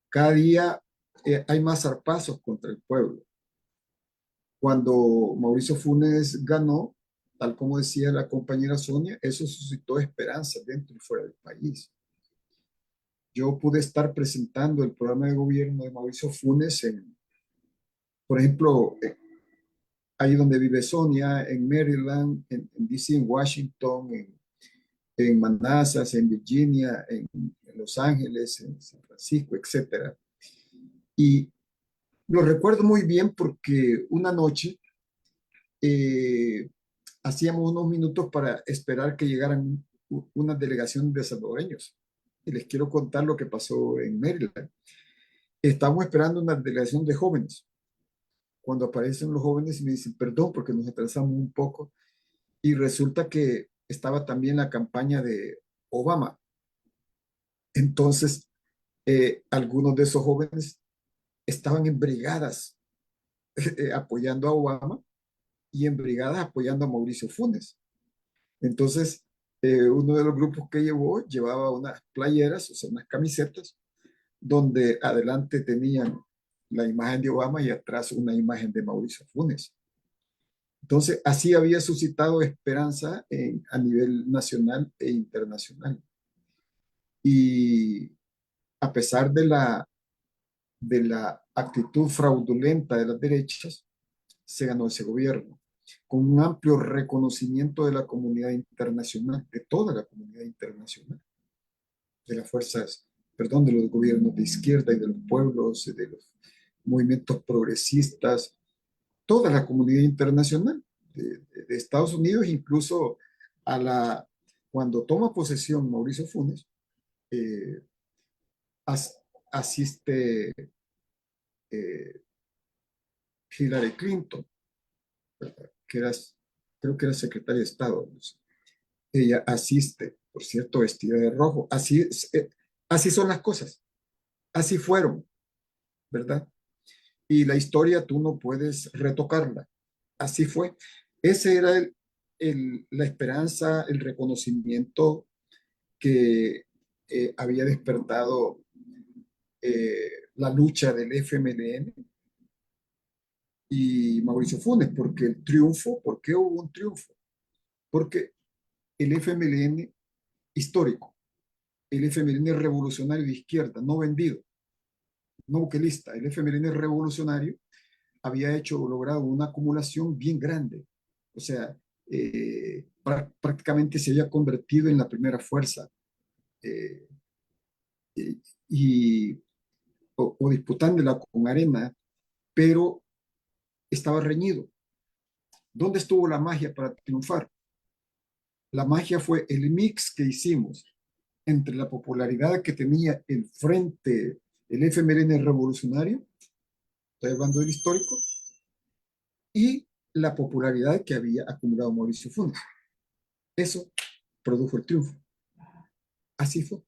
S6: Cada día hay más zarpazos contra el pueblo. Cuando Mauricio Funes ganó, tal como decía la compañera Sonia, eso suscitó esperanza dentro y fuera del país. Yo pude estar presentando el programa de gobierno de Mauricio Funes por ejemplo, ahí donde vive Sonia, en Maryland, en DC, en Washington, en Manassas, en Virginia, en Los Ángeles, en San Francisco, etc. Y lo recuerdo muy bien porque una noche hacíamos unos minutos para esperar que llegaran una delegación de salvadoreños. Y les quiero contar lo que pasó en Maryland. Estábamos esperando una delegación de jóvenes. Cuando aparecen los jóvenes y me dicen, perdón, porque nos atrasamos un poco. Y resulta que estaba también la campaña de Obama. Entonces, algunos de esos jóvenes estaban en brigadas apoyando a Obama y en brigadas apoyando a Mauricio Funes. Entonces, uno de los grupos que llevaba unas playeras, o sea, unas camisetas, donde adelante tenían la imagen de Obama y atrás una imagen de Mauricio Funes. Entonces, así había suscitado esperanza a nivel nacional e internacional. Y a pesar de la actitud fraudulenta de las derechas, se ganó ese gobierno, con un amplio reconocimiento de la comunidad internacional, de toda la comunidad internacional, de las fuerzas, perdón, de los gobiernos de izquierda y de los pueblos, de los movimientos progresistas, toda la comunidad internacional de Estados Unidos, incluso a Cuando toma posesión Mauricio Funes, asiste Hillary Clinton, ¿verdad? Creo que era secretaria de Estado, no sé. Ella asiste, por cierto, vestida de rojo. Así son las cosas, así fueron, ¿verdad? Y la historia tú no puedes retocarla, así fue. Ese era la esperanza, el reconocimiento que había despertado la lucha del FMLN y Mauricio Funes, porque el triunfo, ¿por qué hubo un triunfo? Porque el FMLN histórico, el FMLN revolucionario de izquierda, no vendido, no buquelista, el FMLN revolucionario había logrado una acumulación bien grande. O sea, prácticamente se había convertido en la primera fuerza eh, y, o disputándola con Arena, pero estaba reñido. ¿Dónde estuvo la magia para triunfar? La magia fue el mix que hicimos entre la popularidad que tenía el frente, el FMLN revolucionario, estoy hablando del histórico, y la popularidad que había acumulado Mauricio Funes. Eso produjo el triunfo. Así fue,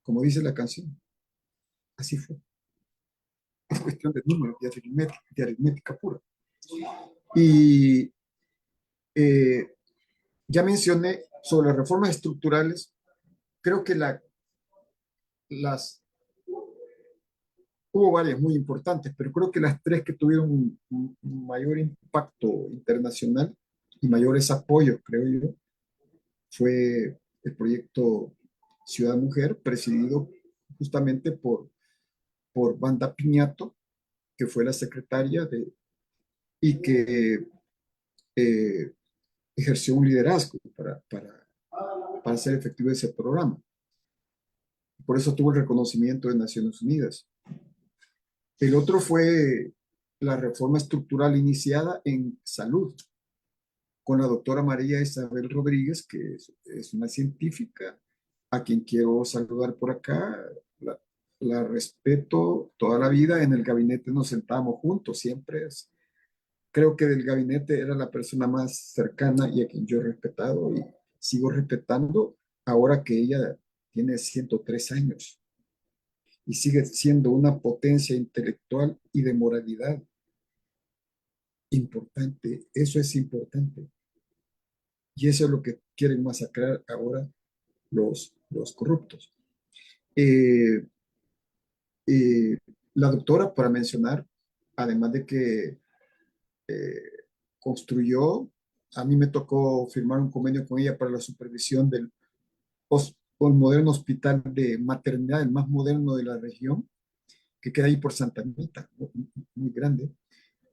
S6: como dice la canción. Así fue. Es cuestión de números, de aritmética pura. Y ya mencioné sobre las reformas estructurales. Creo que hubo varias muy importantes, pero creo que las tres que tuvieron un mayor impacto internacional y mayores apoyos, creo yo, fue el proyecto Ciudad Mujer, presidido justamente por Wanda Piñato, que fue la secretaria y que eh, ejerció un liderazgo para hacer efectivo ese programa. Por eso tuvo el reconocimiento de Naciones Unidas. El otro fue la reforma estructural iniciada en salud, con la doctora María Isabel Rodríguez, que es una científica a quien quiero saludar por acá. La respeto toda la vida. En el gabinete nos sentábamos juntos, siempre creo que del gabinete era la persona más cercana y a quien yo he respetado y sigo respetando ahora que ella tiene 103 años y sigue siendo una potencia intelectual y de moralidad importante. Eso es importante. Y eso es lo que quieren masacrar ahora los corruptos. La doctora, para mencionar, además de que construyó, a mí me tocó firmar un convenio con ella para la supervisión del moderno hospital de maternidad, el más moderno de la región, que queda ahí por Santa Anita, muy grande,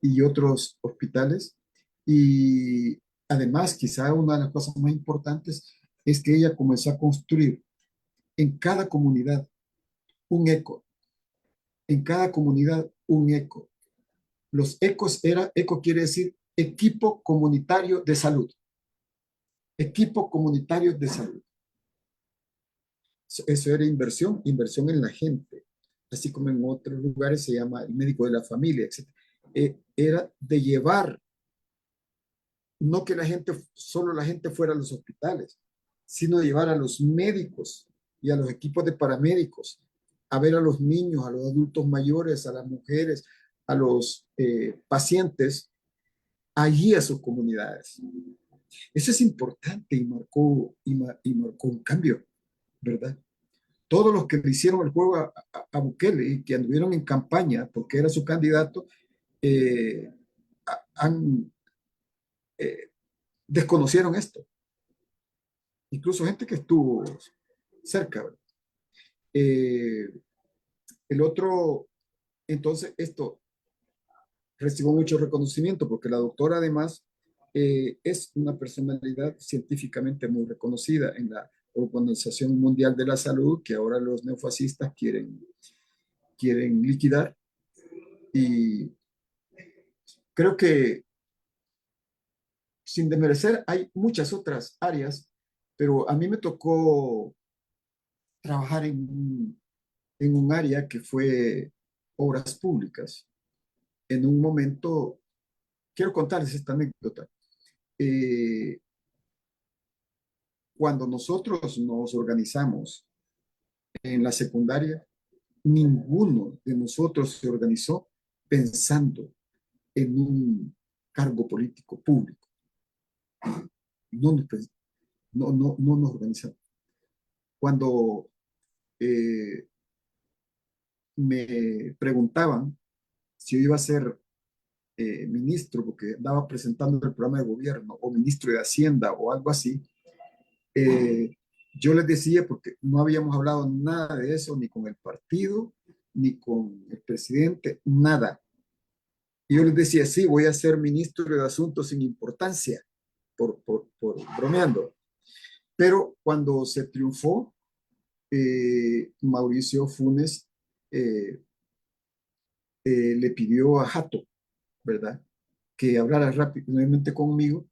S6: y otros hospitales. Y además, quizá una de las cosas más importantes es que ella comenzó a construir en cada comunidad un eco, en cada comunidad un eco. Los ecos eco quiere decir equipo comunitario de salud. Equipo comunitario de salud. Eso era inversión en la gente. Así como en otros lugares se llama el médico de la familia, etc. Era de llevar, no que solo la gente fuera a los hospitales, sino de llevar a los médicos y a los equipos de paramédicos a ver a los niños, a los adultos mayores, a las mujeres, a los pacientes, allí a sus comunidades. Eso es importante y marcó un cambio, ¿verdad? Todos los que le hicieron el juego a Bukele y que anduvieron en campaña porque era su candidato, desconocieron esto. Incluso gente que estuvo cerca, ¿verdad? El otro, entonces, esto recibió mucho reconocimiento porque la doctora además es una personalidad científicamente muy reconocida en la Organización Mundial de la Salud, que ahora los neofascistas quieren liquidar. Y creo que, sin desmerecer, hay muchas otras áreas Pero a mí me tocó trabajar en un área que fue obras públicas. En un momento, quiero contarles esta anécdota. Eh, Cuando nosotros nos organizamos en la secundaria, ninguno de nosotros se organizó pensando en un cargo político público. No nos, no nos organizamos. Cuando me preguntaban si yo iba a ser ministro, porque andaba presentando el programa de gobierno, o ministro de Hacienda o algo así, yo les decía, porque no habíamos hablado nada de eso, ni con el partido, ni con el presidente, nada. Y yo les decía, sí, voy a ser ministro de Asuntos sin importancia, por bromeando. Pero cuando se triunfó, Mauricio Funes le pidió a Jato, ¿verdad?, que hablara rápidamente conmigo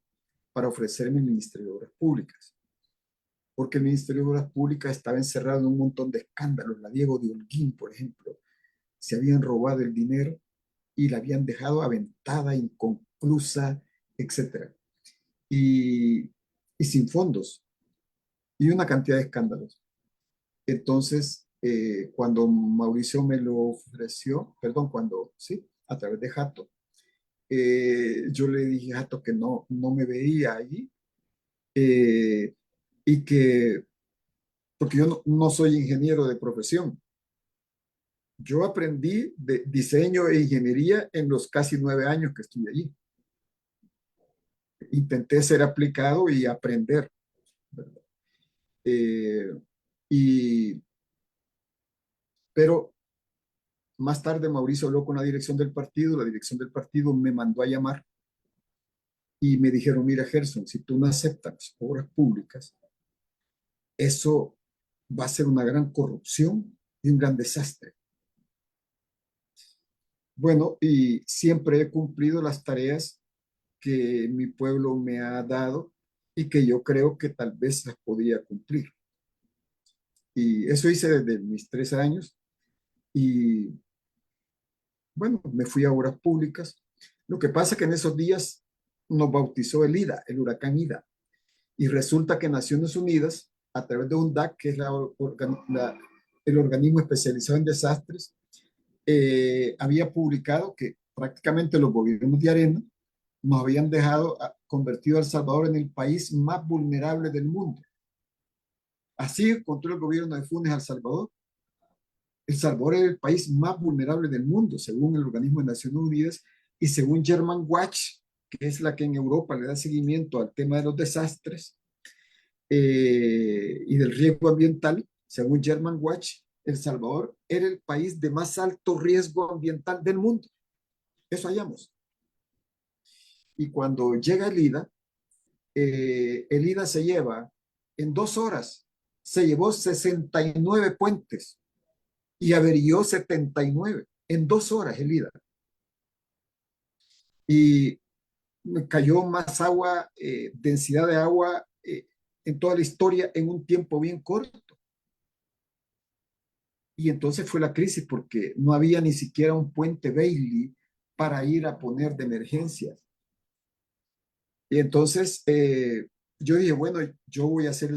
S6: para ofrecerme el Ministerio de Obras Públicas. Porque el Ministerio de Obras Públicas estaba encerrado en un montón de escándalos. La Diego de Holguín, por ejemplo, se habían robado el dinero y la habían dejado aventada, inconclusa, etc. Y sin fondos, y una cantidad de escándalos. Entonces, cuando Mauricio me lo ofreció, perdón, sí, a través de Jato, yo le dije a Jato que no me veía ahí, y que, porque yo no soy ingeniero de profesión. Yo aprendí de diseño e ingeniería en los casi 9 años que estuve allí. Intenté ser aplicado y aprender, ¿verdad? Pero más tarde Mauricio habló con la dirección del partido me mandó a llamar y me dijeron, mira, Gerson, si tú no aceptas obras públicas, eso va a ser una gran corrupción y un gran desastre. Bueno, y siempre he cumplido las tareas que mi pueblo me ha dado y que yo creo que tal vez las podía cumplir. Y eso hice desde mis 3 años y bueno, me fui a obras públicas. Lo que pasa es que en esos días nos bautizó el IDA, el huracán Ida, y resulta que Naciones Unidas, a través de UNDAC, que es el organismo especializado en desastres, había publicado que prácticamente los gobiernos de arena nos habían convertido a El Salvador en el país más vulnerable del mundo. Así encontró el gobierno de Funes a El Salvador. El Salvador es el país más vulnerable del mundo, según el organismo de Naciones Unidas y según Germanwatch, que es la que en Europa le da seguimiento al tema de los desastres y del riesgo ambiental. Según Germanwatch, El Salvador era el país de más alto riesgo ambiental del mundo. Eso hallamos. Y cuando llega el IDA se lleva, en 2 horas, se llevó 69 puentes y averió 79 en 2 horas el IDA. Y cayó más agua, densidad de agua en toda la historia en un tiempo bien corto. Y entonces fue la crisis porque no había ni siquiera un puente Bailey para ir a poner de emergencias. Y entonces yo dije, bueno, yo voy a hacer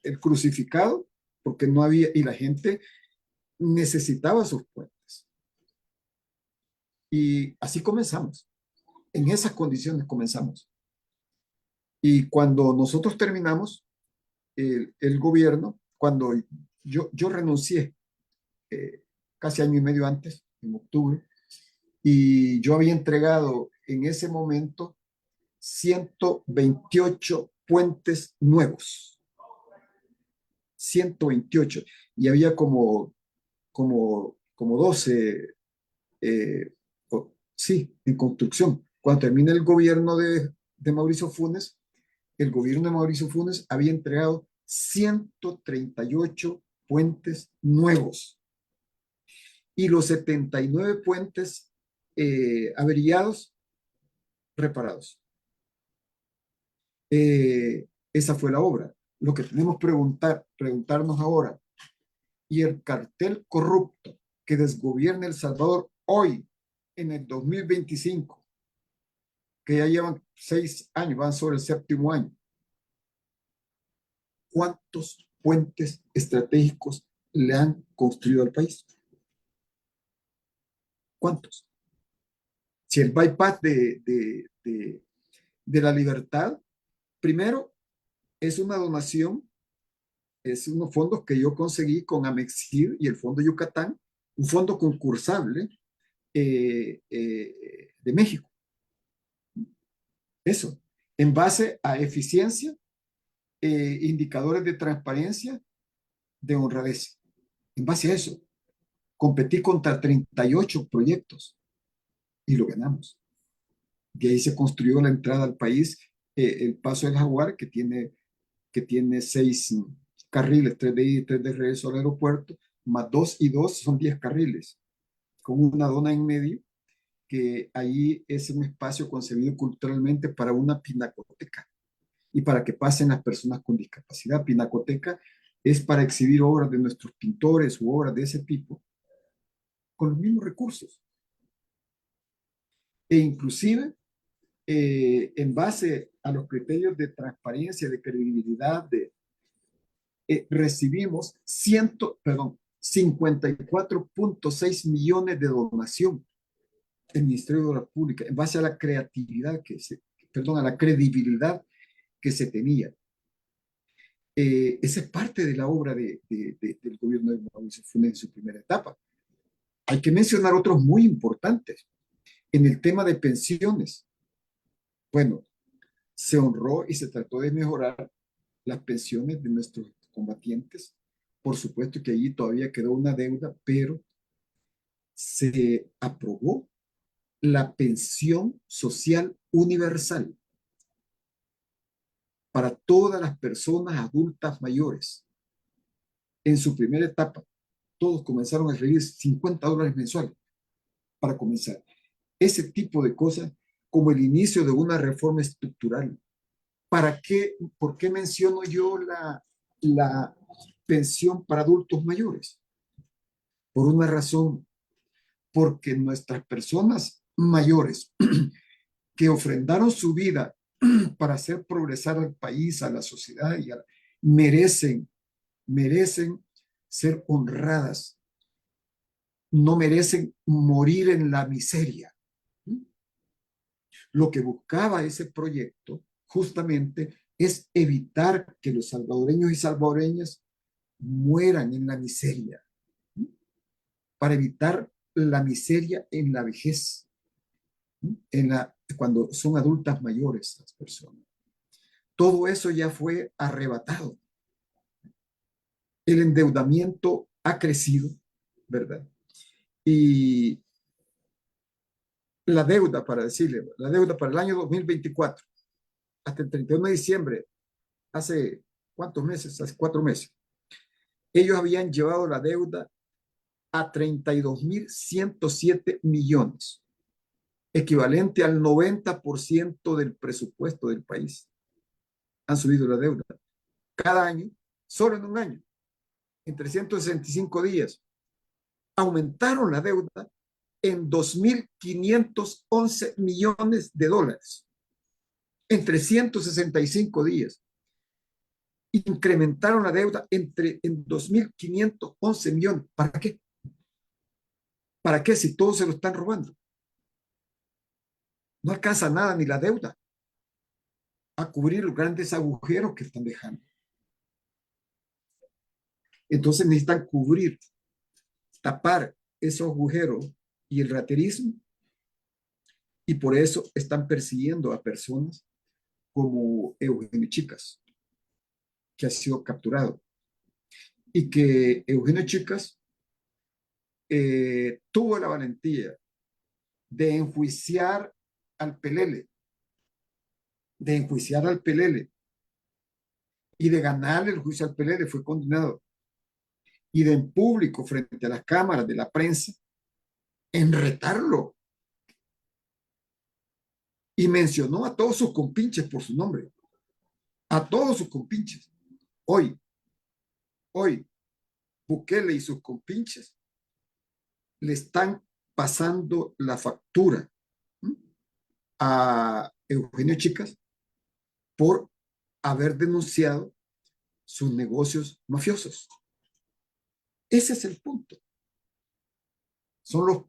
S6: el crucificado porque no había, y la gente necesitaba sus puentes. Y así comenzamos. En esas condiciones comenzamos. Y cuando nosotros terminamos, el gobierno, cuando yo renuncié casi año y medio antes, en octubre, y yo había entregado en ese momento 128 puentes nuevos. 128. Y había como 12, sí, en construcción. Cuando termina el gobierno de Mauricio Funes, el gobierno de Mauricio Funes había entregado 138 puentes nuevos. Y los 79 puentes averiados, reparados. Esa fue la obra. Lo que tenemos que preguntarnos ahora, y el cartel corrupto que desgobierna El Salvador hoy, en el 2025, que ya llevan 6 años, van sobre el 7º año, ¿cuántos puentes estratégicos le han construido al país? ¿Cuántos? Si el bypass de la Libertad, primero, es una donación, es unos fondos que yo conseguí con Amexir y el Fondo Yucatán, un fondo concursable de México. Eso, en base a eficiencia, indicadores de transparencia, de honradez. En base a eso, competí contra 38 proyectos y lo ganamos. De ahí se construyó la entrada al país, el Paso del Jaguar, que tiene 6 carriles, 3 de ida y 3 de regreso al aeropuerto, más 2 y 2 son 10 carriles, con una dona en medio, que ahí es un espacio concebido culturalmente para una pinacoteca y para que pasen las personas con discapacidad. Pinacoteca es para exhibir obras de nuestros pintores u obras de ese tipo con los mismos recursos. E inclusive, en base a los criterios de transparencia, de credibilidad, recibimos 54.6 millones de donación del Ministerio de Obras Públicas, en base a la creatividad a la credibilidad que se tenía. Esa es parte de la obra del gobierno de Mauricio Funes en su primera etapa. Hay que mencionar otros muy importantes. En el tema de pensiones, bueno, se honró y se trató de mejorar las pensiones de nuestros combatientes. Por supuesto que allí todavía quedó una deuda, pero se aprobó la pensión social universal para todas las personas adultas mayores. En su primera etapa, todos comenzaron a recibir $50 mensuales para comenzar. Ese tipo de cosas como el inicio de una reforma estructural. ¿Por qué menciono yo la pensión para adultos mayores? Por una razón, porque nuestras personas mayores que ofrendaron su vida para hacer progresar al país, a la sociedad, merecen ser honradas, no merecen morir en la miseria. Lo que buscaba ese proyecto justamente es evitar que los salvadoreños y salvadoreñas mueran en la miseria, para evitar la miseria en la vejez, cuando son adultas mayores las personas. Todo eso ya fue arrebatado. El endeudamiento ha crecido, ¿verdad? Y la deuda, la deuda para el año 2024, hasta el 31 de diciembre, hace ¿cuántos meses? Hace 4 meses. Ellos habían llevado la deuda a 32.107 millones, equivalente al 90% del presupuesto del país. Han subido la deuda cada año, solo en un año, en 365 días. Aumentaron la deuda en 2.511 millones de dólares en 365 días. Incrementaron la deuda en 2.511 millones. ¿Para qué? ¿Para qué si todos se lo están robando? No alcanza nada ni la deuda a cubrir los grandes agujeros que están dejando. Entonces necesitan cubrir, tapar esos agujeros y el raterismo, y por eso están persiguiendo a personas como Eugenio Chicas, que ha sido capturado, y que Eugenio Chicas tuvo la valentía de enjuiciar al Pelele, y de ganarle el juicio al Pelele, fue condenado, y de en público frente a las cámaras de la prensa enretarlo, y mencionó a todos sus compinches por su nombre, a todos sus compinches, Hoy, Bukele y sus compinches le están pasando la factura a Eugenio Chicas por haber denunciado sus negocios mafiosos. Ese es el punto. Son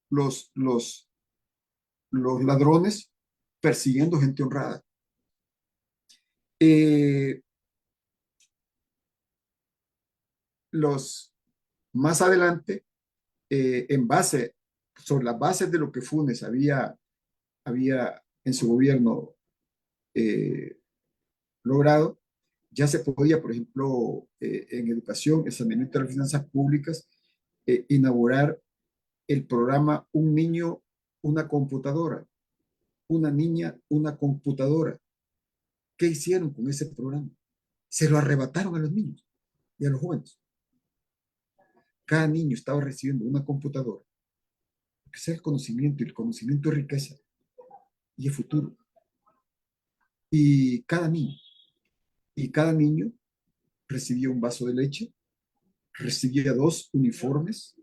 S6: los ladrones persiguiendo gente honrada. Más adelante, sobre las bases de lo que Funes había en su gobierno logrado, ya se podía, por ejemplo, en educación, el saneamiento de las finanzas públicas, inaugurar el programa Un niño, una computadora, una niña, una computadora. ¿Qué hicieron con ese programa? Se lo arrebataron a los niños y a los jóvenes. Cada niño estaba recibiendo una computadora, porque ese es el conocimiento, y el conocimiento es riqueza y es futuro. Y cada niño recibía un vaso de leche, recibía 2 uniformes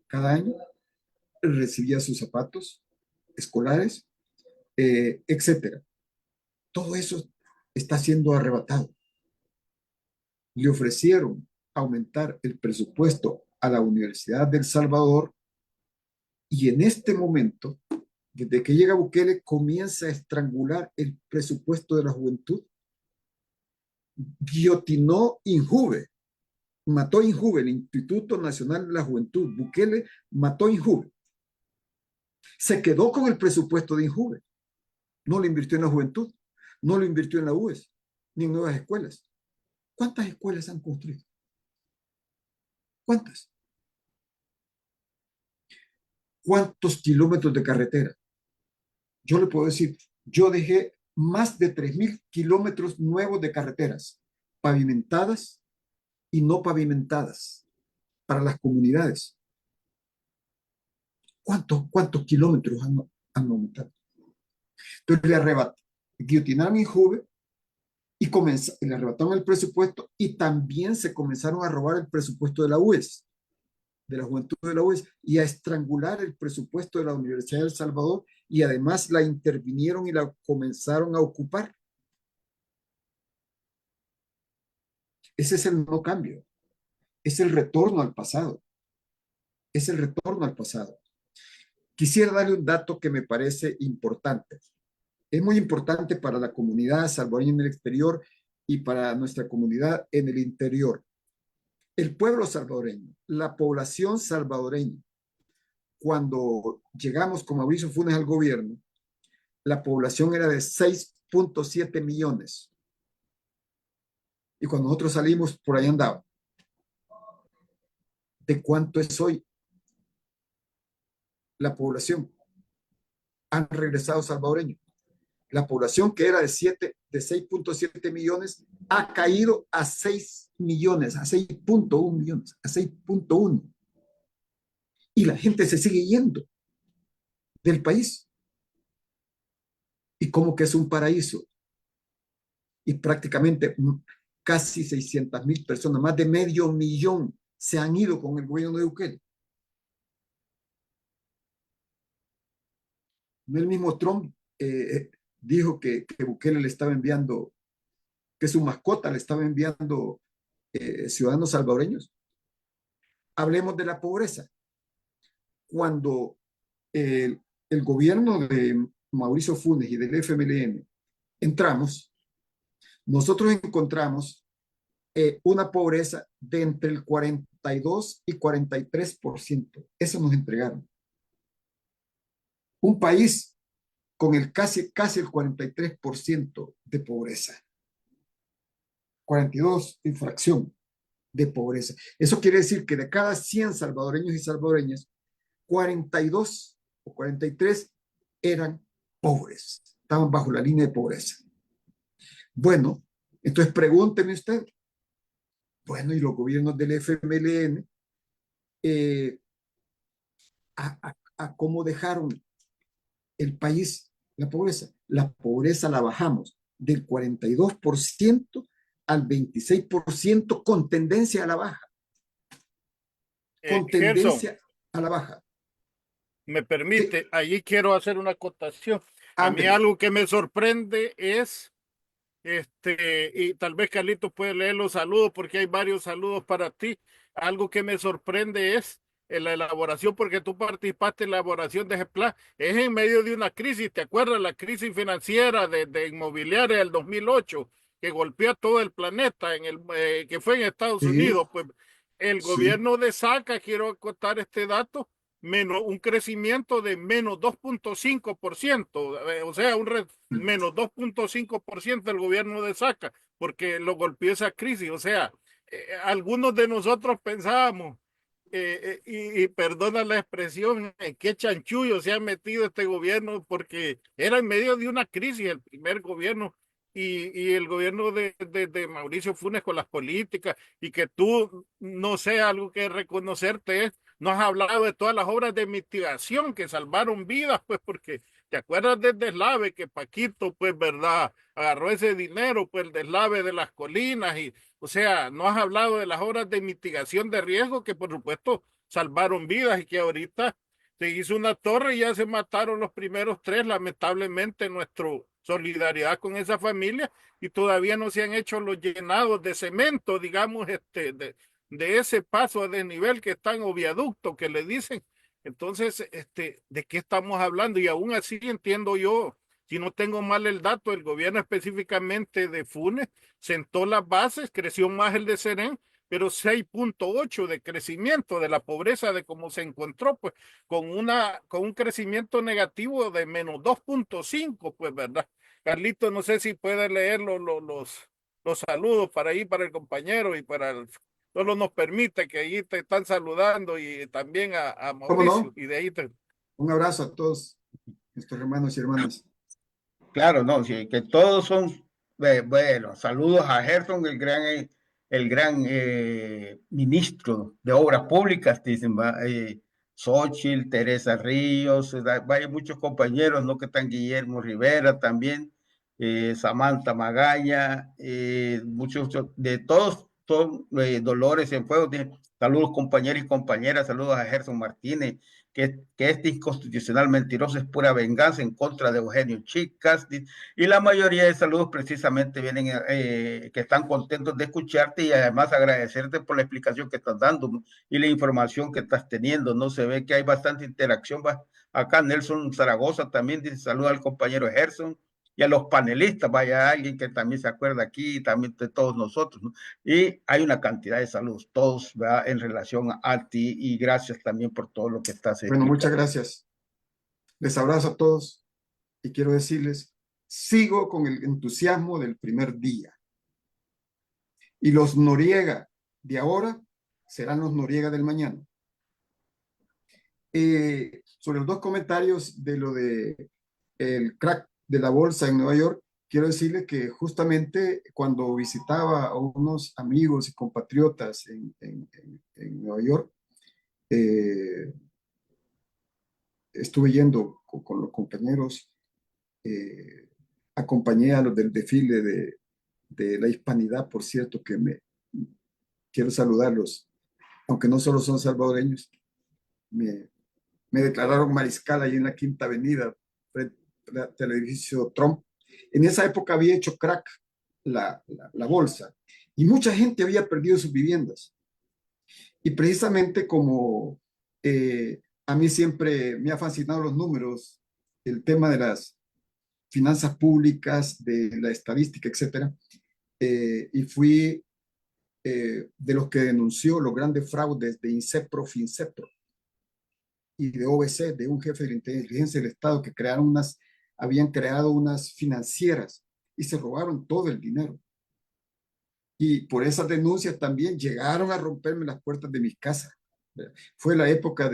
S6: cada año, recibía sus zapatos escolares, etcétera. Todo eso está siendo arrebatado. Le ofrecieron aumentar el presupuesto a la Universidad del Salvador y en este momento, desde que llega Bukele, comienza a estrangular el presupuesto de la juventud. Guillotinó INJUVE, mató INJUVE, el Instituto Nacional de la Juventud. Bukele mató INJUVE. Se quedó con el presupuesto de INJUVE. No lo invirtió en la juventud, no lo invirtió en la UES, ni en nuevas escuelas. ¿Cuántas escuelas han construido? ¿Cuántas? ¿Cuántos kilómetros de carretera? Yo le puedo decir, yo dejé más de 3.000 kilómetros nuevos de carreteras, pavimentadas y no pavimentadas, para las comunidades. ¿Cuántos kilómetros han aumentado? Entonces guillotinaron INJUVE y le arrebataron el presupuesto y también se comenzaron a robar el presupuesto de la UES, de la juventud de la UES, y a estrangular el presupuesto de la Universidad de El Salvador, y además la intervinieron y la comenzaron a ocupar. Ese es el no cambio, es el retorno al pasado, es el retorno al pasado. Quisiera darle un dato que me parece importante. Es muy importante para la comunidad salvadoreña en el exterior y para nuestra comunidad en el interior. El pueblo salvadoreño, la población salvadoreña, cuando llegamos con Mauricio Funes al gobierno, la población era de 6.7 millones. Y cuando nosotros salimos, por ahí andaba. ¿De cuánto es hoy la población? Han regresado salvadoreños. La población que era de 6.7 millones ha caído a 6 millones, a 6.1 millones, a 6.1. Y la gente se sigue yendo del país. Y como que es un paraíso. Y prácticamente casi 600,000 personas, más de 500,000, se han ido con el gobierno de Bukele. El mismo Trump dijo que Bukele le estaba enviando, que su mascota le estaba enviando ciudadanos salvadoreños. Hablemos de la pobreza. Cuando el gobierno de Mauricio Funes y del FMLN entramos, nosotros encontramos una pobreza de entre el 42 y 43%. Eso nos entregaron. Un país con el casi el 43% de pobreza. 42 en fracción de pobreza. Eso quiere decir que de cada 100 salvadoreños y salvadoreñas, 42 o 43 eran pobres, estaban bajo la línea de pobreza. Bueno, entonces pregúnteme usted, bueno, y los gobiernos del FMLN, a cómo dejaron el país la pobreza. La pobreza la bajamos del 42% al 26% con tendencia a la baja. Con tendencia
S5: Gerson,
S6: a la baja.
S5: me
S6: Sí,
S5: permite, allí quiero hacer una acotación. A mí
S6: ándele.
S5: algo que me sorprende es, y tal vez Carlitos puede leer los saludos porque hay varios saludos para ti. Algo que me sorprende es en la elaboración, porque tú participaste en la elaboración de ese plan, es en medio de una crisis. ¿Te acuerdas la crisis financiera de inmobiliaria del 2008 que golpeó a todo el planeta, que fue en Estados
S6: Sí,
S5: Unidos? Pues el
S6: sí.
S5: gobierno de Saca, quiero acotar este dato, un crecimiento de menos 2.5%, o sea, menos 2.5% del gobierno de Saca, porque lo golpeó esa crisis. O sea, algunos de nosotros pensábamos, y perdona la expresión, en qué chanchullo se ha metido este gobierno, porque era en medio de una crisis el primer gobierno. Y el gobierno de Mauricio Funes con las políticas, y que tú, no sé, algo que reconocerte es, no has hablado de todas las obras de mitigación que salvaron vidas, pues, porque te acuerdas del deslave que Paquito, pues, verdad, agarró ese dinero, pues, el deslave de las colinas, y, o sea, no has hablado de las obras de mitigación de riesgo que, por supuesto, salvaron vidas, y que ahorita se hizo una torre y ya se mataron los primeros tres, lamentablemente, nuestra solidaridad con esa familia, y todavía no se han hecho los llenados de cemento, digamos, de ese paso a desnivel que están, o viaducto que le dicen. Entonces, ¿de qué estamos hablando? Y aún así entiendo yo, si no tengo mal el dato, el gobierno específicamente de Funes sentó las bases, creció más el de Serén, pero 6.8 de crecimiento de la pobreza de cómo se encontró, pues, con un crecimiento negativo de menos 2.5, pues, ¿verdad? Carlito, no sé si puede leer los saludos para ahí, para el compañero y para el, solo nos permite que ahí te están saludando, y también a
S6: ¿Cómo
S5: Mauricio,
S6: no?
S5: y de ahí te...
S6: Un abrazo a todos nuestros hermanos y hermanas.
S2: Claro, no, sí, que todos son, bueno, saludos a Gerson, el gran ministro de Obras Públicas, dicen, va, Xóchitl, Teresa Ríos, vaya muchos compañeros, ¿no? Que están Guillermo Rivera también, Samantha Magaña, muchos de todos, Dolores en Fuego, saludos compañeros y compañeras, saludos a Gerson Martínez, que este inconstitucional mentiroso es pura venganza en contra de Eugenio Chicas, y la mayoría de saludos precisamente vienen, que están contentos de escucharte y además agradecerte por la explicación que estás dando, ¿no? Y la información que estás teniendo, ¿no? Se ve que hay bastante interacción. Acá Nelson Zaragoza también dice saludos al compañero Gerson y a los panelistas, vaya alguien que también se acuerda aquí, también de todos nosotros, ¿no? Y hay una cantidad de saludos, todos, ¿verdad? En relación a ti, y gracias también por todo lo que estás
S6: Bueno, muchas
S2: explicando.
S6: gracias. Les abrazo a todos y quiero decirles, sigo con el entusiasmo del primer día. Y los Noriega de ahora serán los Noriega del mañana. Sobre los dos comentarios de lo de el crack de la bolsa en Nueva York, quiero decirles que justamente cuando visitaba a unos amigos y compatriotas en Nueva York, estuve yendo con los compañeros, acompañé a los del desfile de la hispanidad, por cierto, que quiero saludarlos, aunque no solo son salvadoreños, me declararon mariscal ahí en la Quinta Avenida, frente al edificio Trump. En esa época había hecho crack la bolsa y mucha gente había perdido sus viviendas. Y precisamente como a mí siempre me ha fascinado los números, el tema de las finanzas públicas, de la estadística, etcétera, y fui de los que denunció los grandes fraudes de INSEPRO, FINSEPRO y de OBC, de un jefe de la inteligencia del Estado que habían creado unas financieras y se robaron todo el dinero. Y por esas denuncias también llegaron a romperme las puertas de mis casas. Fue la época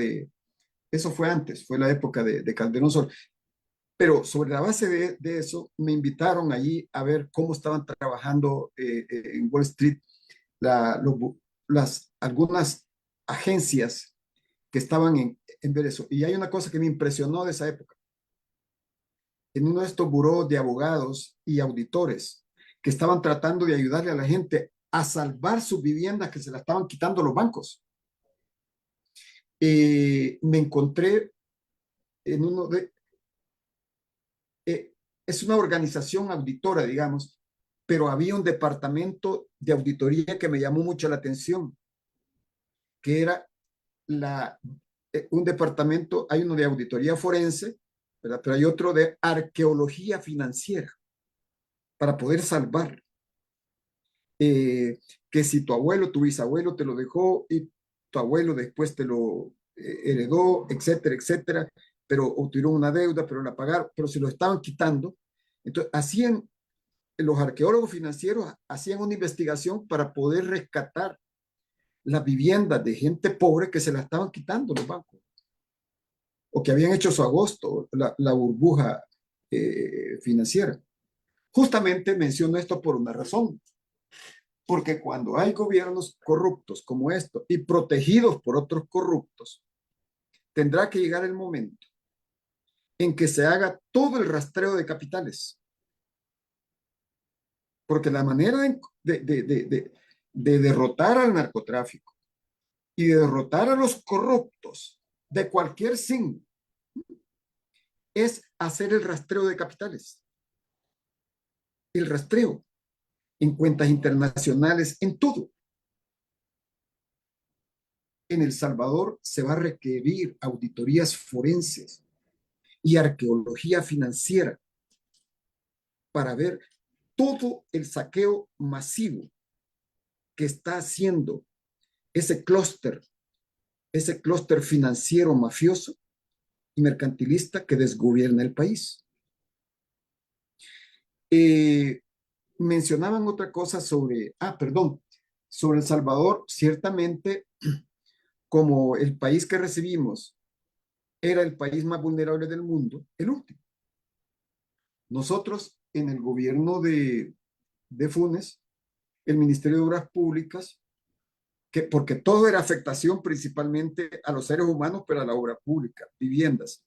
S6: eso fue antes, fue la época de Calderón Sol. Pero sobre la base de eso, me invitaron allí a ver cómo estaban trabajando en Wall Street algunas agencias que estaban en ver eso. Y hay una cosa que me impresionó de esa época. En uno de estos burós de abogados y auditores que estaban tratando de ayudarle a la gente a salvar sus viviendas que se las estaban quitando los bancos. Me encontré en uno de... es una organización auditora, digamos, pero había un departamento de auditoría que me llamó mucho la atención, que era un departamento, hay uno de auditoría forense, ¿verdad? Pero hay otro de arqueología financiera, para poder salvar. Que si tu abuelo, tu bisabuelo te lo dejó y tu abuelo después te lo heredó, etcétera, etcétera, pero obtuvieron una deuda, pero la pagaron, pero se lo estaban quitando. Entonces, los arqueólogos financieros hacían una investigación para poder rescatar las viviendas de gente pobre que se la estaban quitando los bancos, o que habían hecho su agosto, la burbuja financiera. Justamente menciono esto por una razón, porque cuando hay gobiernos corruptos como esto y protegidos por otros corruptos, tendrá que llegar el momento en que se haga todo el rastreo de capitales. Porque la manera de derrotar al narcotráfico y de derrotar a los corruptos de cualquier signo es hacer el rastreo de capitales. El rastreo en cuentas internacionales, en todo. En El Salvador se va a requerir auditorías forenses y arqueología financiera para ver todo el saqueo masivo que está haciendo ese clúster financiero mafioso y mercantilista que desgobierna el país. Mencionaban otra cosa sobre El Salvador. Ciertamente, como el país que recibimos era el país más vulnerable del mundo, el último. Nosotros, en el gobierno de Funes, el Ministerio de Obras Públicas, porque todo era afectación principalmente a los seres humanos, pero a la obra pública, viviendas.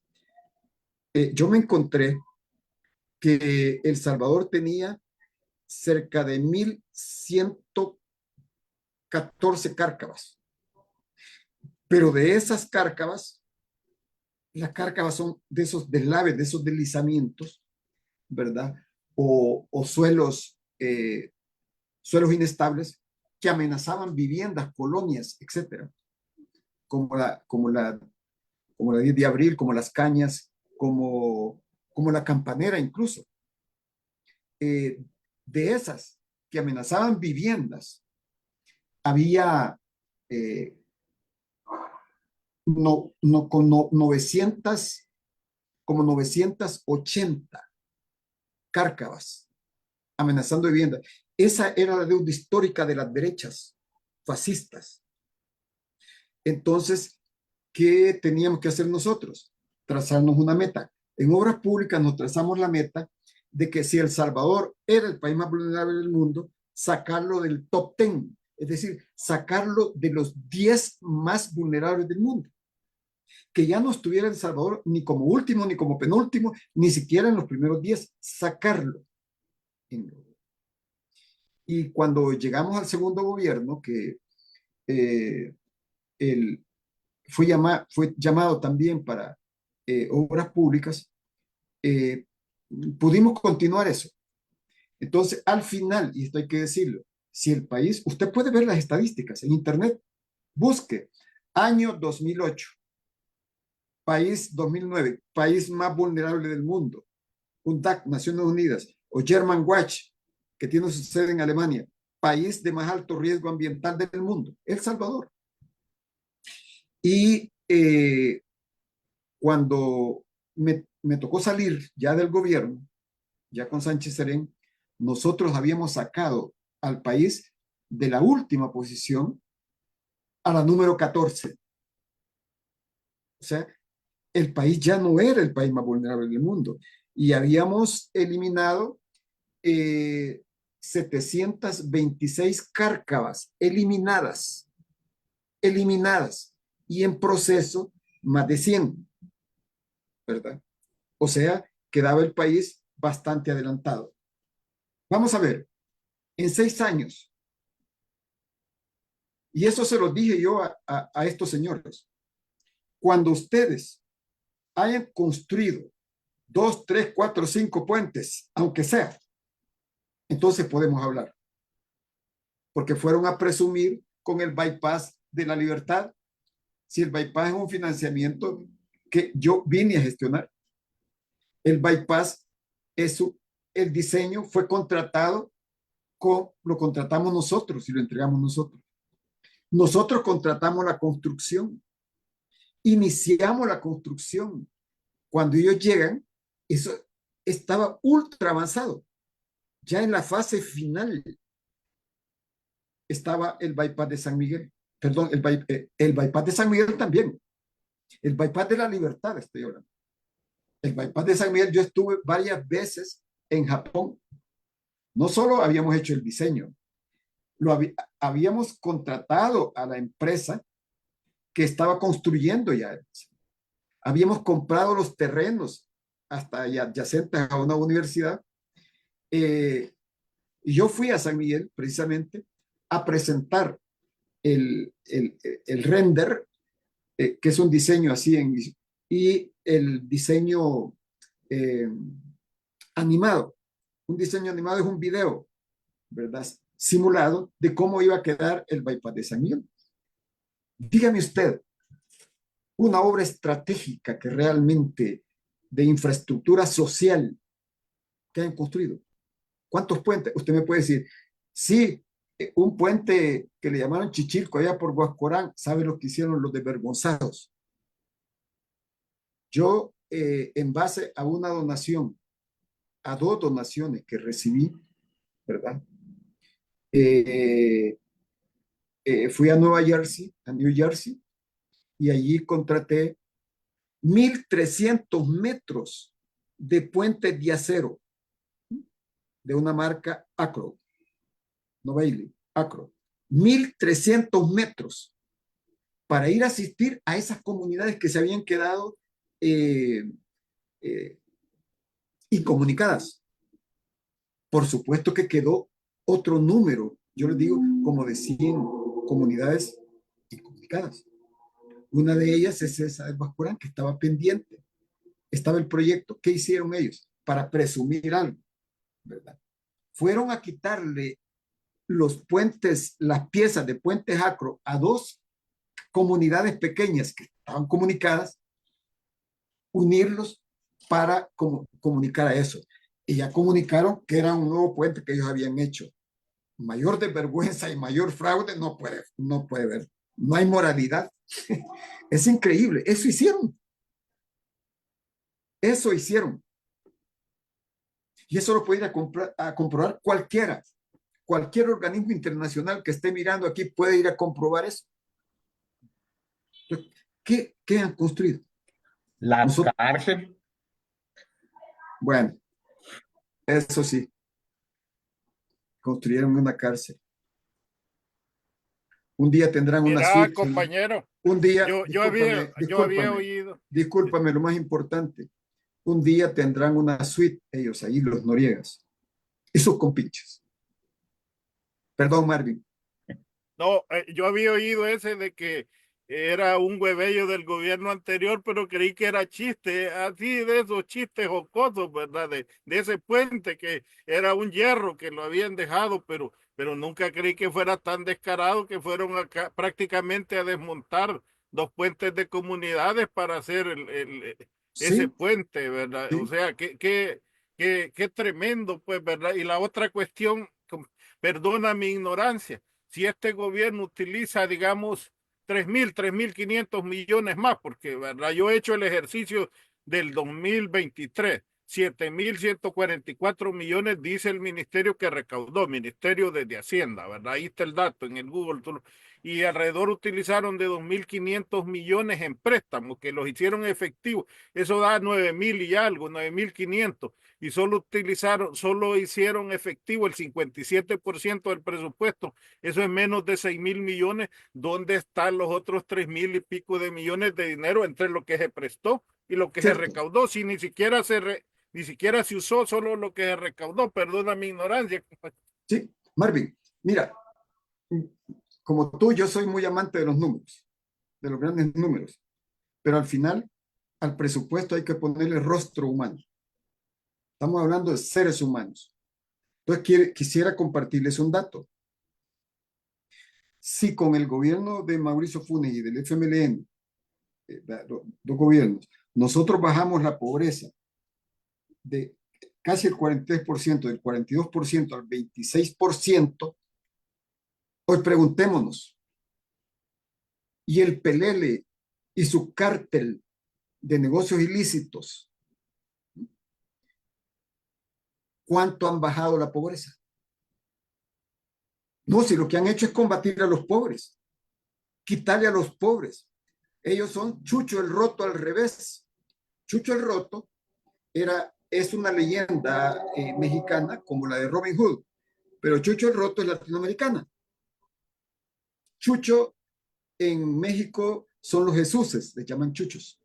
S6: Yo me encontré que El Salvador tenía cerca de 1,114 cárcavas. Pero de esas cárcavas, las cárcavas son de esos deslaves, de esos deslizamientos, ¿verdad? O suelos inestables que amenazaban viviendas, colonias, etcétera. Como la 10 de abril, como Las Cañas, como la Campanera incluso. De esas que amenazaban viviendas, había 980 cárcavas amenazando viviendas. Esa era la deuda histórica de las derechas fascistas. Entonces, ¿qué teníamos que hacer nosotros? Trazarnos una meta. En obras públicas nos trazamos la meta de que si El Salvador era el país más vulnerable del mundo, sacarlo del top 10, es decir, sacarlo de los 10 más vulnerables del mundo. Que ya no estuviera El Salvador ni como último, ni como penúltimo, ni siquiera en los primeros 10, sacarlo. Y cuando llegamos al segundo gobierno, que fue llamado también para obras públicas, pudimos continuar eso. Entonces, al final, y esto hay que decirlo, si el país, usted puede ver las estadísticas en internet, busque año 2008, país 2009, país más vulnerable del mundo, UNDAC, Naciones Unidas, o German Watch, que tiene su sede en Alemania, país de más alto riesgo ambiental del mundo, El Salvador. Y cuando me tocó salir ya del gobierno, ya con Sánchez Serén, nosotros habíamos sacado al país de la última posición a la número 14. O sea, el país ya no era el país más vulnerable del mundo y habíamos eliminado 726 cárcavas eliminadas y en proceso más de 100, ¿verdad? O sea, quedaba el país bastante adelantado. Vamos a ver, en 6 años. Y eso se lo dije yo a estos señores. Cuando ustedes hayan construido 2, 3, 4, 5 puentes, aunque sea, entonces podemos hablar. Porque fueron a presumir con el bypass de la Libertad. Si el bypass es un financiamiento que yo vine a gestionar, el bypass el diseño fue contratado, lo contratamos nosotros y lo entregamos nosotros. Nosotros contratamos la construcción, iniciamos la construcción. Cuando ellos llegan, eso estaba ultra avanzado. Ya en la fase final estaba el bypass de San Miguel. Perdón, el bypass de San Miguel también. El bypass de la Libertad estoy hablando. El bypass de San Miguel, yo estuve varias veces en Japón. No solo habíamos hecho el diseño, habíamos contratado a la empresa que estaba construyendo ya. Habíamos comprado los terrenos hasta adyacentes a una universidad. Y yo fui a San Miguel precisamente a presentar el render, que es un diseño así, y el diseño animado. Un diseño animado es un video, ¿verdad? Simulado de cómo iba a quedar el bypass de San Miguel. Dígame usted, una obra estratégica que realmente de infraestructura social que han construido. ¿Cuántos puentes? Usted me puede decir, sí, un puente que le llamaron Chichilco allá por Huascorán, ¿sabe lo que hicieron los desvergonzados? Yo, en base a una donación, a 2 donaciones que recibí, ¿verdad? Fui a Nueva Jersey, a New Jersey, y allí contraté 1,300 metros de puentes de acero de una marca Acro, no Bailey, Acro. 1,300 metros para ir a asistir a esas comunidades que se habían quedado incomunicadas. Por supuesto que quedó otro número, yo les digo, como de 100 comunidades incomunicadas. Una de ellas es esa de Huascorán, que estaba pendiente. Estaba el proyecto. ¿Qué hicieron ellos? Para presumir algo, ¿verdad? Fueron a quitarle los puentes, las piezas de puentes Acro a 2 comunidades pequeñas que estaban comunicadas, unirlos para comunicar a eso. Y ya comunicaron que era un nuevo puente que ellos habían hecho. Mayor desvergüenza y mayor fraude no puede haber. No hay moralidad. Es increíble. Eso hicieron. Eso hicieron. Y eso lo puede ir a comprobar cualquiera. Cualquier organismo internacional que esté mirando aquí puede ir a comprobar eso. ¿Qué han construido?
S2: La cárcel.
S6: Bueno, eso sí. Construyeron una cárcel. Un día tendrán una suite.
S5: Compañero,
S6: Un día,
S5: yo había oído.
S6: Discúlpame, lo más importante. Un día tendrán una suite, ellos ahí, los Noriegas. Y sus compinches. Perdón, Marvin.
S5: No, yo había oído ese de que era un huevello del gobierno anterior, pero creí que era chiste, así de esos chistes jocosos, ¿verdad? De ese puente que era un hierro que lo habían dejado, pero nunca creí que fuera tan descarado que fueron acá prácticamente a desmontar 2 puentes de comunidades para hacer ese
S6: Sí,
S5: puente, ¿verdad?
S6: sí.
S5: O sea, qué tremendo, pues, ¿verdad? Y la otra cuestión, perdona mi ignorancia, si este gobierno utiliza, digamos, 3.500 millones más, porque ¿verdad? Yo he hecho el ejercicio del 2023, 7.144 millones dice el ministerio que recaudó, Ministerio de Hacienda, ¿verdad? Ahí está el dato en el Google. Y alrededor utilizaron de 2.500 millones en préstamos, que los hicieron efectivos. Eso da 9.000 y algo, 9.500. Y solo hicieron efectivo el 57% del presupuesto. Eso es menos de 6.000 millones. ¿Dónde están los otros 3.000 y pico de millones de dinero entre lo que se prestó y lo que se recaudó? Si ni siquiera se usó, solo lo que se recaudó. Perdona mi ignorancia.
S6: Sí, Marvin, mira, como tú, yo soy muy amante de los números, de los grandes números, pero al final, al presupuesto hay que ponerle rostro humano. Estamos hablando de seres humanos. Entonces, quisiera compartirles un dato. Si con el gobierno de Mauricio Funes y del FMLN, dos gobiernos, nosotros bajamos la pobreza de casi el 43%, del 42% al 26%, hoy preguntémonos, ¿y el pelele y su cártel de negocios ilícitos, cuánto han bajado la pobreza? No, si lo que han hecho es combatir a los pobres, quitarle a los pobres. Ellos son Chucho el Roto al revés. Chucho el Roto es una leyenda mexicana como la de Robin Hood, pero Chucho el Roto es latinoamericana. Chucho en México son los Jesuses, les llaman chuchos.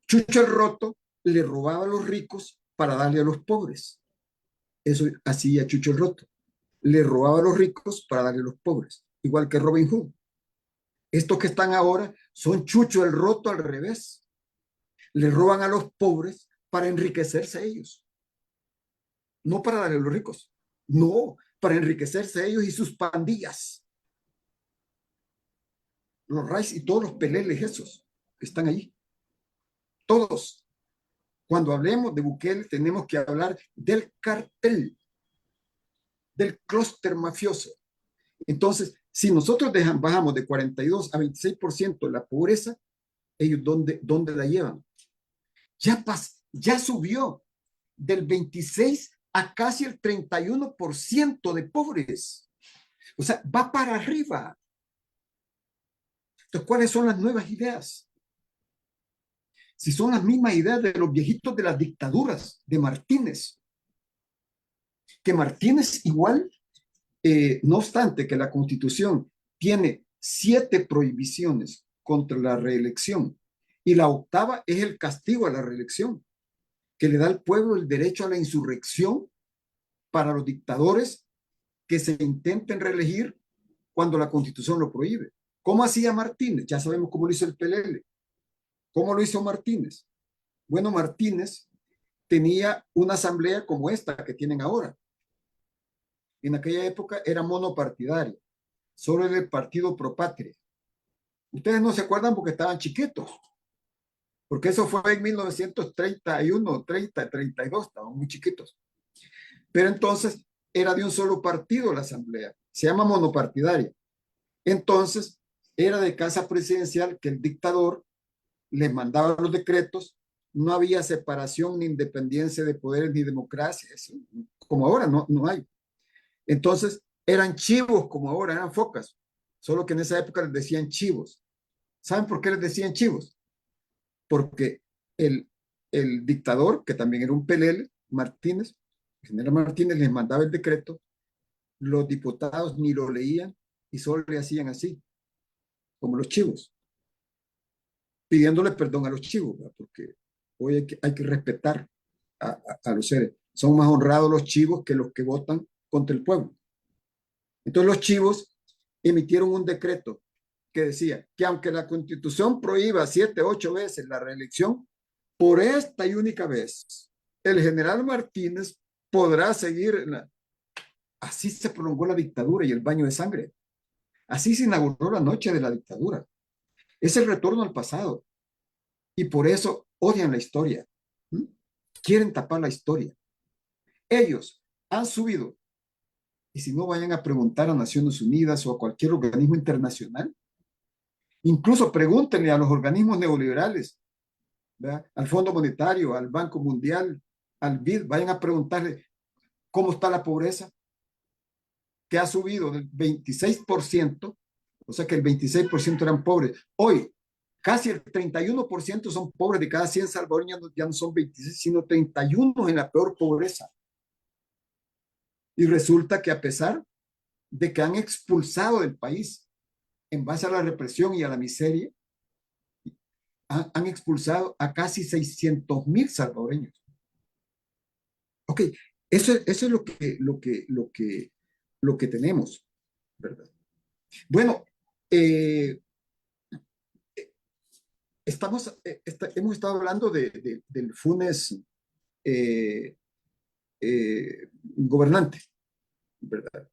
S6: Chucho el Roto le robaba a los ricos para darle a los pobres. Eso hacía Chucho el Roto. Le robaba a los ricos para darle a los pobres, igual que Robin Hood. Estos que están ahora son Chucho el Roto al revés. Le roban a los pobres para enriquecerse ellos. No para darle a los ricos. No, para enriquecerse ellos y sus pandillas. Los Rice y todos los peleles esos que están allí. Todos. Cuando hablemos de Bukele tenemos que hablar del cartel, del clúster mafioso. Entonces, si nosotros bajamos de 42 a 26% la pobreza, ellos ¿dónde la llevan? Ya subió del 26 a casi el 31% de pobres. O sea, va para arriba. Entonces, ¿cuáles son las nuevas ideas? Si son las mismas ideas de los viejitos de las dictaduras de Martínez, que Martínez igual, no obstante que la Constitución tiene 7 prohibiciones contra la reelección y la 8ª es el castigo a la reelección, que le da al pueblo el derecho a la insurrección para los dictadores que se intenten reelegir cuando la Constitución lo prohíbe. ¿Cómo hacía Martínez? Ya sabemos cómo lo hizo el PLL. ¿Cómo lo hizo Martínez? Bueno, Martínez tenía una asamblea como esta que tienen ahora. En aquella época era monopartidaria, solo era el partido Pro Patria. Ustedes no se acuerdan porque estaban chiquitos, porque eso fue en 1931, 30, 32, estaban muy chiquitos. Pero entonces era de un solo partido la asamblea, se llama monopartidaria. Entonces era de casa presidencial que el dictador les mandaba los decretos, no había separación ni independencia de poderes ni democracia, eso, como ahora no hay. Entonces eran chivos como ahora, eran focas, solo que en esa época les decían chivos. ¿Saben por qué les decían chivos? Porque el dictador, que también era un pelele, Martínez, el general Martínez les mandaba el decreto, los diputados ni lo leían y solo le hacían así, como los chivos, pidiéndole perdón a los chivos, ¿verdad? Porque hoy hay que respetar a los seres. Son más honrados los chivos que los que votan contra el pueblo. Entonces los chivos emitieron un decreto que decía que aunque la Constitución prohíba 7, 8 veces la reelección, por esta y única vez, el general Martínez podrá seguir. Así se prolongó la dictadura y el baño de sangre. Así se inauguró la noche de la dictadura. Es el retorno al pasado. Y por eso odian la historia. Quieren tapar la historia. Ellos han subido, y si no vayan a preguntar a Naciones Unidas o a cualquier organismo internacional, incluso pregúntenle a los organismos neoliberales, ¿verdad? Al Fondo Monetario, al Banco Mundial, al BID, vayan a preguntarle cómo está la pobreza, que ha subido del 26%, o sea que el 26% eran pobres. Hoy, casi el 31% son pobres, de cada 100 salvadoreños ya no son 26, sino 31 en la peor pobreza. Y resulta que a pesar de que han expulsado del país en base a la represión y a la miseria, han expulsado a casi 600,000 salvadoreños. Ok, eso es lo que lo que tenemos, ¿verdad? Bueno, hemos estado hablando del Funes gobernante, ¿verdad?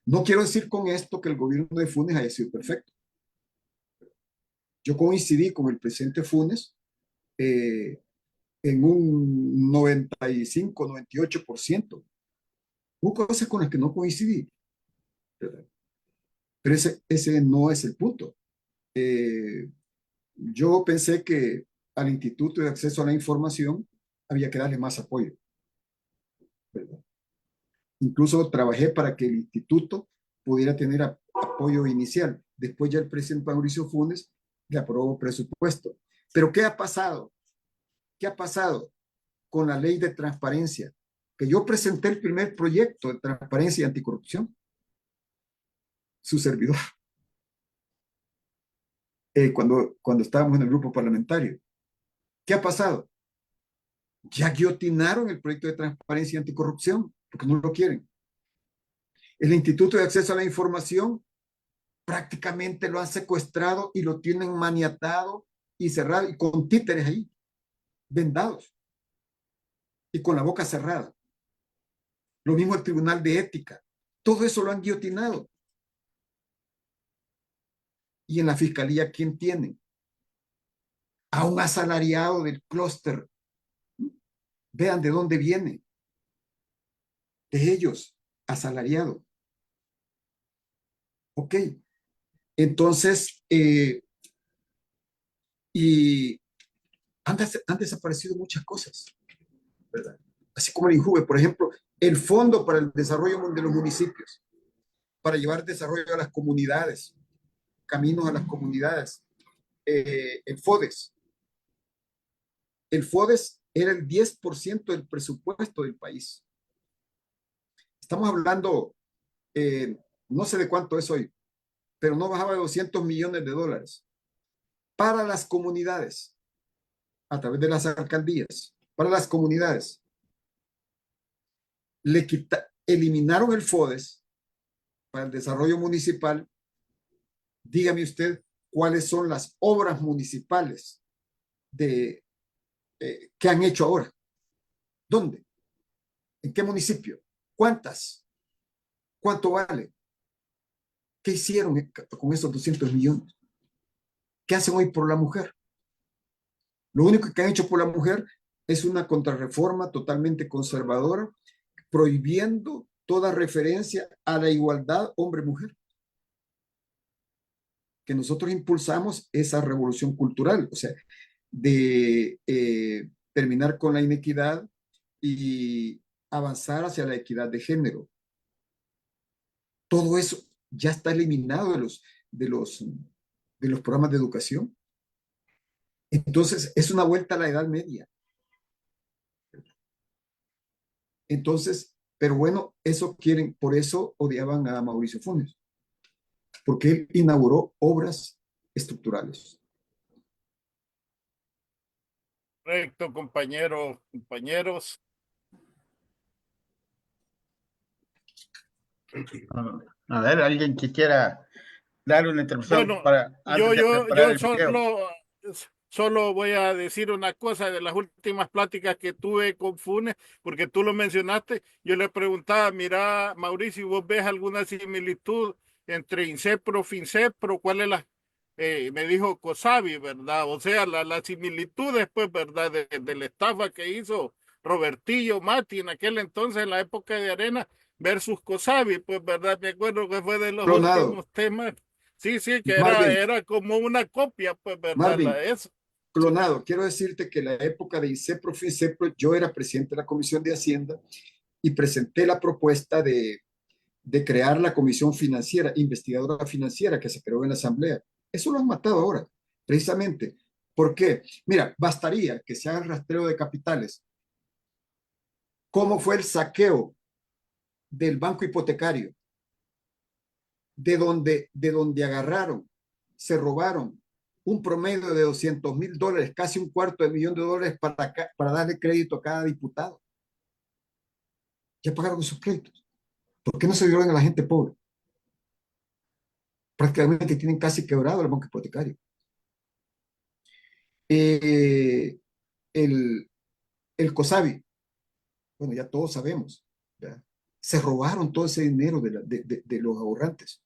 S6: No quiero decir con esto que el gobierno de Funes haya sido perfecto. Yo coincidí con el presidente Funes en un 95, 98%. Hubo cosas con las que no coincidí, ¿verdad? Pero ese no es el punto. Yo pensé que al Instituto de Acceso a la Información había que darle más apoyo, ¿verdad? Incluso trabajé para que el instituto pudiera tener apoyo inicial. Después ya el presidente Mauricio Funes le aprobó presupuesto. Pero ¿qué ha pasado? ¿Qué ha pasado con la ley de transparencia? Que yo presenté el primer proyecto de transparencia y anticorrupción. Su servidor. Cuando estábamos en el grupo parlamentario. ¿Qué ha pasado? Ya guillotinaron el proyecto de transparencia y anticorrupción porque no lo quieren. El Instituto de Acceso a la Información prácticamente lo han secuestrado y lo tienen maniatado y cerrado y con títeres ahí, vendados y con la boca cerrada. Lo mismo el Tribunal de Ética. Todo eso lo han guillotinado. Y en la Fiscalía, ¿quién tiene? A un asalariado del clúster. Vean de dónde viene. De ellos, asalariado. Ok. Entonces, y han desaparecido muchas cosas, ¿verdad? Así como el INJUVE, por ejemplo, el Fondo para el Desarrollo de los Municipios, para llevar desarrollo a las comunidades, caminos a las comunidades. El FODES. El FODES era el 10% del presupuesto del país. Estamos hablando, no sé de cuánto es hoy, pero no bajaba de $200 millones para las comunidades, a través de las alcaldías, para las comunidades. Eliminaron el FODES para el desarrollo municipal. Dígame usted cuáles son las obras municipales que han hecho ahora. ¿Dónde? ¿En qué municipio? ¿Cuántas? ¿Cuánto vale? ¿Qué hicieron con esos 200 millones? ¿Qué hacen hoy por la mujer? Lo único que han hecho por la mujer es una contrarreforma totalmente conservadora, prohibiendo toda referencia a la igualdad hombre-mujer. Que nosotros impulsamos esa revolución cultural, o sea, de terminar con la inequidad y avanzar hacia la equidad de género. Todo eso ya está eliminado de los programas de educación. Entonces, es una vuelta a la Edad Media. Entonces, pero bueno, eso quieren, por eso odiaban a Mauricio Funes, porque él inauguró obras estructurales.
S5: Correcto, compañeros.
S2: A ver, alguien que quiera dar una intervención
S5: Bueno,
S2: antes de preparar el video.
S5: Solo voy a decir una cosa de las últimas pláticas que tuve con Funes, porque tú lo mencionaste. Yo le preguntaba, mira, Mauricio, ¿vos ves alguna similitud entre INSEPRO, FINSEPRO? ¿Cuál es la? Me dijo COSAVI, ¿verdad? O sea, la similitud después, ¿verdad? De la estafa que hizo Robertillo Mati en aquel entonces, en la época de Arena, versus COSAVI, pues, ¿verdad? Me acuerdo que fue de los últimos temas. Sí, que era como una copia, pues, ¿verdad?
S6: Marvin, clonado. Quiero decirte que en la época de INSEPRO, FINSEPRO, yo era presidente de la Comisión de Hacienda y presenté la propuesta de crear la Comisión Financiera, Investigadora Financiera, que se creó en la Asamblea. Eso lo han matado ahora, precisamente. ¿Por qué? Mira, bastaría que se haga el rastreo de capitales. ¿Cómo fue el saqueo del banco hipotecario? De donde agarraron, se robaron un promedio de $200,000, casi $250,000 para darle crédito a cada diputado. Ya pagaron esos créditos. ¿Por qué no se ayudan a la gente pobre? Prácticamente tienen casi quebrado el banco hipotecario. Eh, el, el COSABI, bueno, ya todos sabemos, ¿verdad? Se robaron todo ese dinero de los ahorrantes.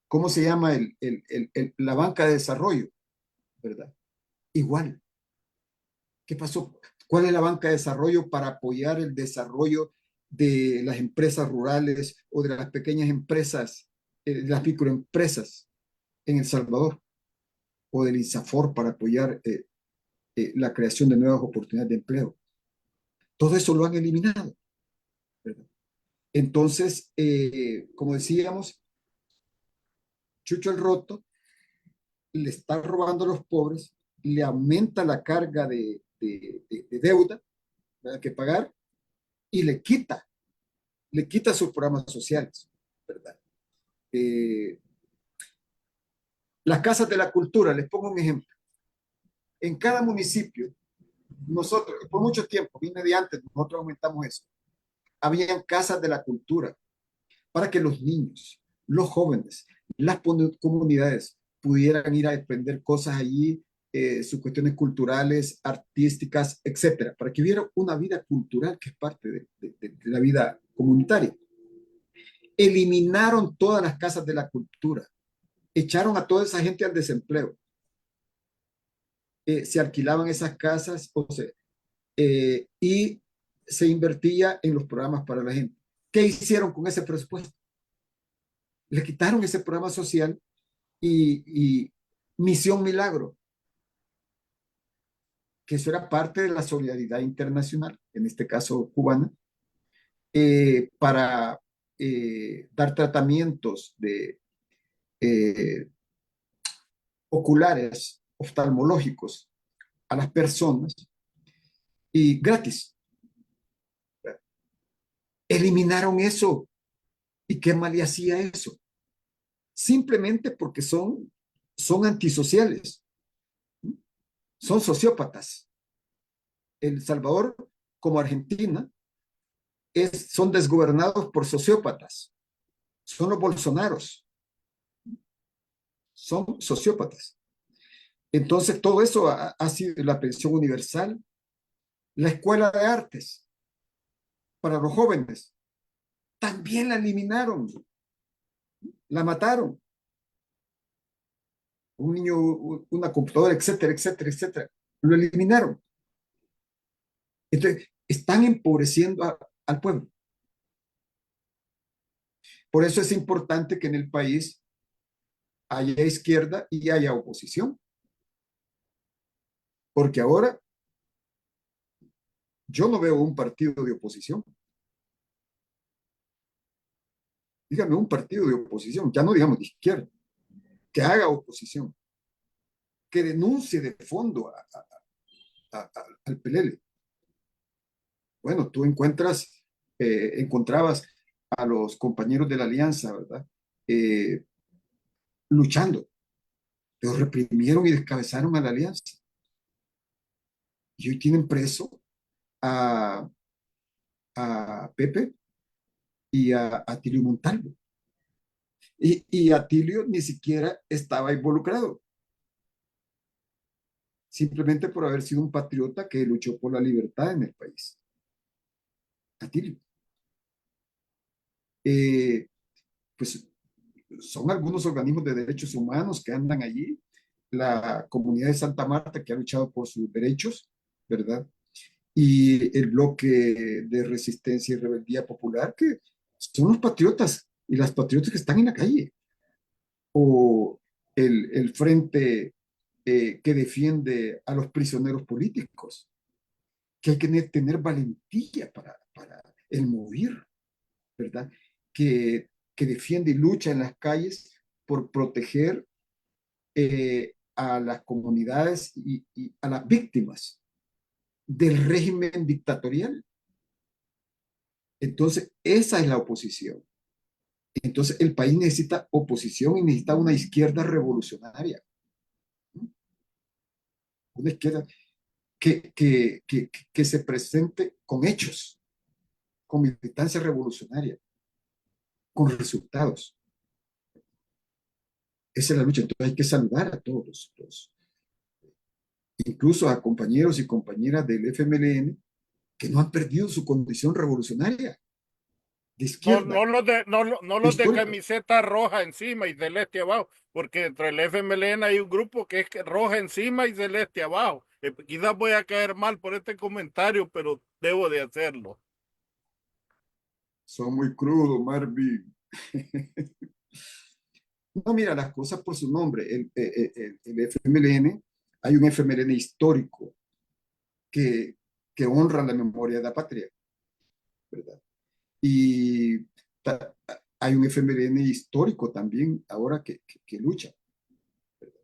S6: ¿Cómo se llama la banca de desarrollo? ¿Verdad? Igual. ¿Qué pasó? ¿Cuál es la banca de desarrollo para apoyar el desarrollo de las empresas rurales o de las pequeñas empresas, las microempresas en El Salvador? O del INSAFOR para apoyar la creación de nuevas oportunidades de empleo. Todo eso lo han eliminado, ¿verdad? Entonces, como decíamos, Chucho el Roto le está robando a los pobres, le aumenta la carga de deuda, ¿verdad?, que pagar, y le quita sus programas sociales, ¿verdad? Las casas de la cultura, les pongo un ejemplo. En cada municipio, nosotros, por mucho tiempo, vine de antes, nosotros aumentamos eso. Habían casas de la cultura para que los niños, los jóvenes, las comunidades pudieran ir a aprender cosas allí, sus cuestiones culturales, artísticas, etcétera, para que hubiera una vida cultural que es parte de la vida comunitaria. Eliminaron todas las casas de la cultura, echaron a toda esa gente al desempleo. Se alquilaban esas casas y se invertía en los programas para la gente. ¿Qué hicieron con ese presupuesto? Le quitaron ese programa social y Misión Milagro, que eso era parte de la solidaridad internacional, en este caso cubana, para dar tratamientos de oculares, oftalmológicos a las personas y gratis. Eliminaron eso. ¿Y qué mal le hacía eso? Simplemente porque son antisociales, son sociópatas. El Salvador, como Argentina, son desgobernados por sociópatas. Son los Bolsonaros. Son sociópatas. Entonces, todo eso ha sido la pensión universal, la escuela de artes para los jóvenes. También la eliminaron, la mataron. Un niño, una computadora, etcétera, etcétera, etcétera. Lo eliminaron. Entonces, están empobreciendo al pueblo. Por eso es importante que en el país haya izquierda y haya oposición. Porque ahora yo no veo un partido de oposición. Dígame un partido de oposición, ya no digamos de izquierda, que haga oposición, que denuncie de fondo al PLL. Bueno, tú encontrabas a los compañeros de la alianza, ¿verdad? Luchando, pero reprimieron y descabezaron a la alianza. Y hoy tienen preso a Pepe y a Atilio Montalvo. Y Atilio ni siquiera estaba involucrado, simplemente por haber sido un patriota que luchó por la libertad en el país. Atilio. Pues son algunos organismos de derechos humanos que andan allí, la comunidad de Santa Marta que ha luchado por sus derechos, ¿verdad? Y el bloque de resistencia y rebeldía popular, que son los patriotas y las patriotas que están en la calle. O el frente que defiende a los prisioneros políticos, que hay que tener valentía para el morir, ¿verdad? Que defiende y lucha en las calles por proteger a las comunidades y a las víctimas del régimen dictatorial. Entonces, esa es la oposición. Entonces, el país necesita oposición y necesita una izquierda revolucionaria. Una izquierda que se presente con hechos, con militancia revolucionaria, con resultados. Esa es la lucha. Entonces hay que saludar a todos incluso a compañeros y compañeras del FMLN que no han perdido su condición revolucionaria de izquierda.
S5: No los de
S6: histórica.
S5: camiseta roja encima y celeste abajo, porque dentro del FMLN hay un grupo que es roja encima y celeste abajo. Quizás voy a caer mal por este comentario, pero debo de hacerlo.
S6: Son muy crudos, Marvin. No, mira las cosas por su nombre. El FMLN, hay un FMLN histórico que honra la memoria de la patria, ¿verdad? Y hay un FMLN histórico también ahora que lucha, ¿verdad?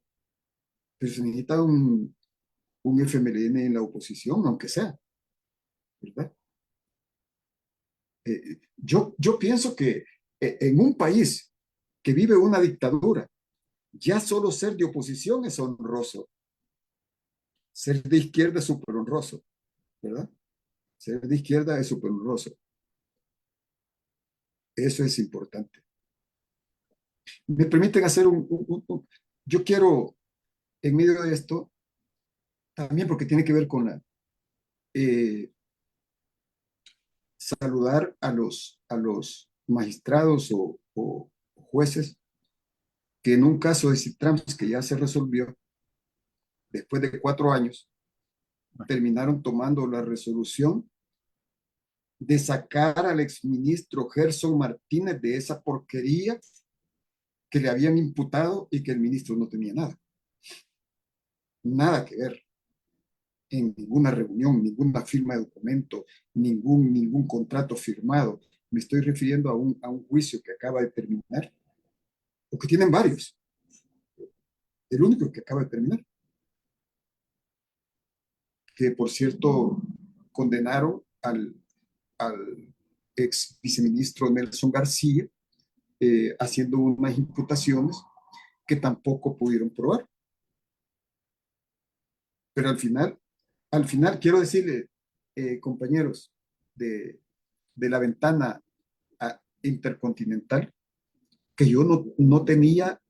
S6: Pero se necesita un FMLN en la oposición, aunque sea, ¿verdad? Yo pienso que en un país que vive una dictadura, ya solo ser de oposición es honroso. Ser de izquierda es súper honroso, ¿verdad? Ser de izquierda es súper honroso. Eso es importante. Me permiten hacer yo quiero, en medio de esto, también porque tiene que ver con saludar a los magistrados o jueces que en un caso de Citrams que ya se resolvió, después de 4 años, terminaron tomando la resolución de sacar al exministro Gerson Martínez de esa porquería que le habían imputado y que el ministro no tenía nada. Nada que ver en ninguna reunión, ninguna firma de documento, ningún contrato firmado. Me estoy refiriendo a un juicio que acaba de terminar, o que tienen varios. El único que acaba de terminar. Que, por cierto, condenaron al ex viceministro Nelson García, haciendo unas imputaciones que tampoco pudieron probar. Pero al final quiero decirle, compañeros de la ventana intercontinental, que yo no tenía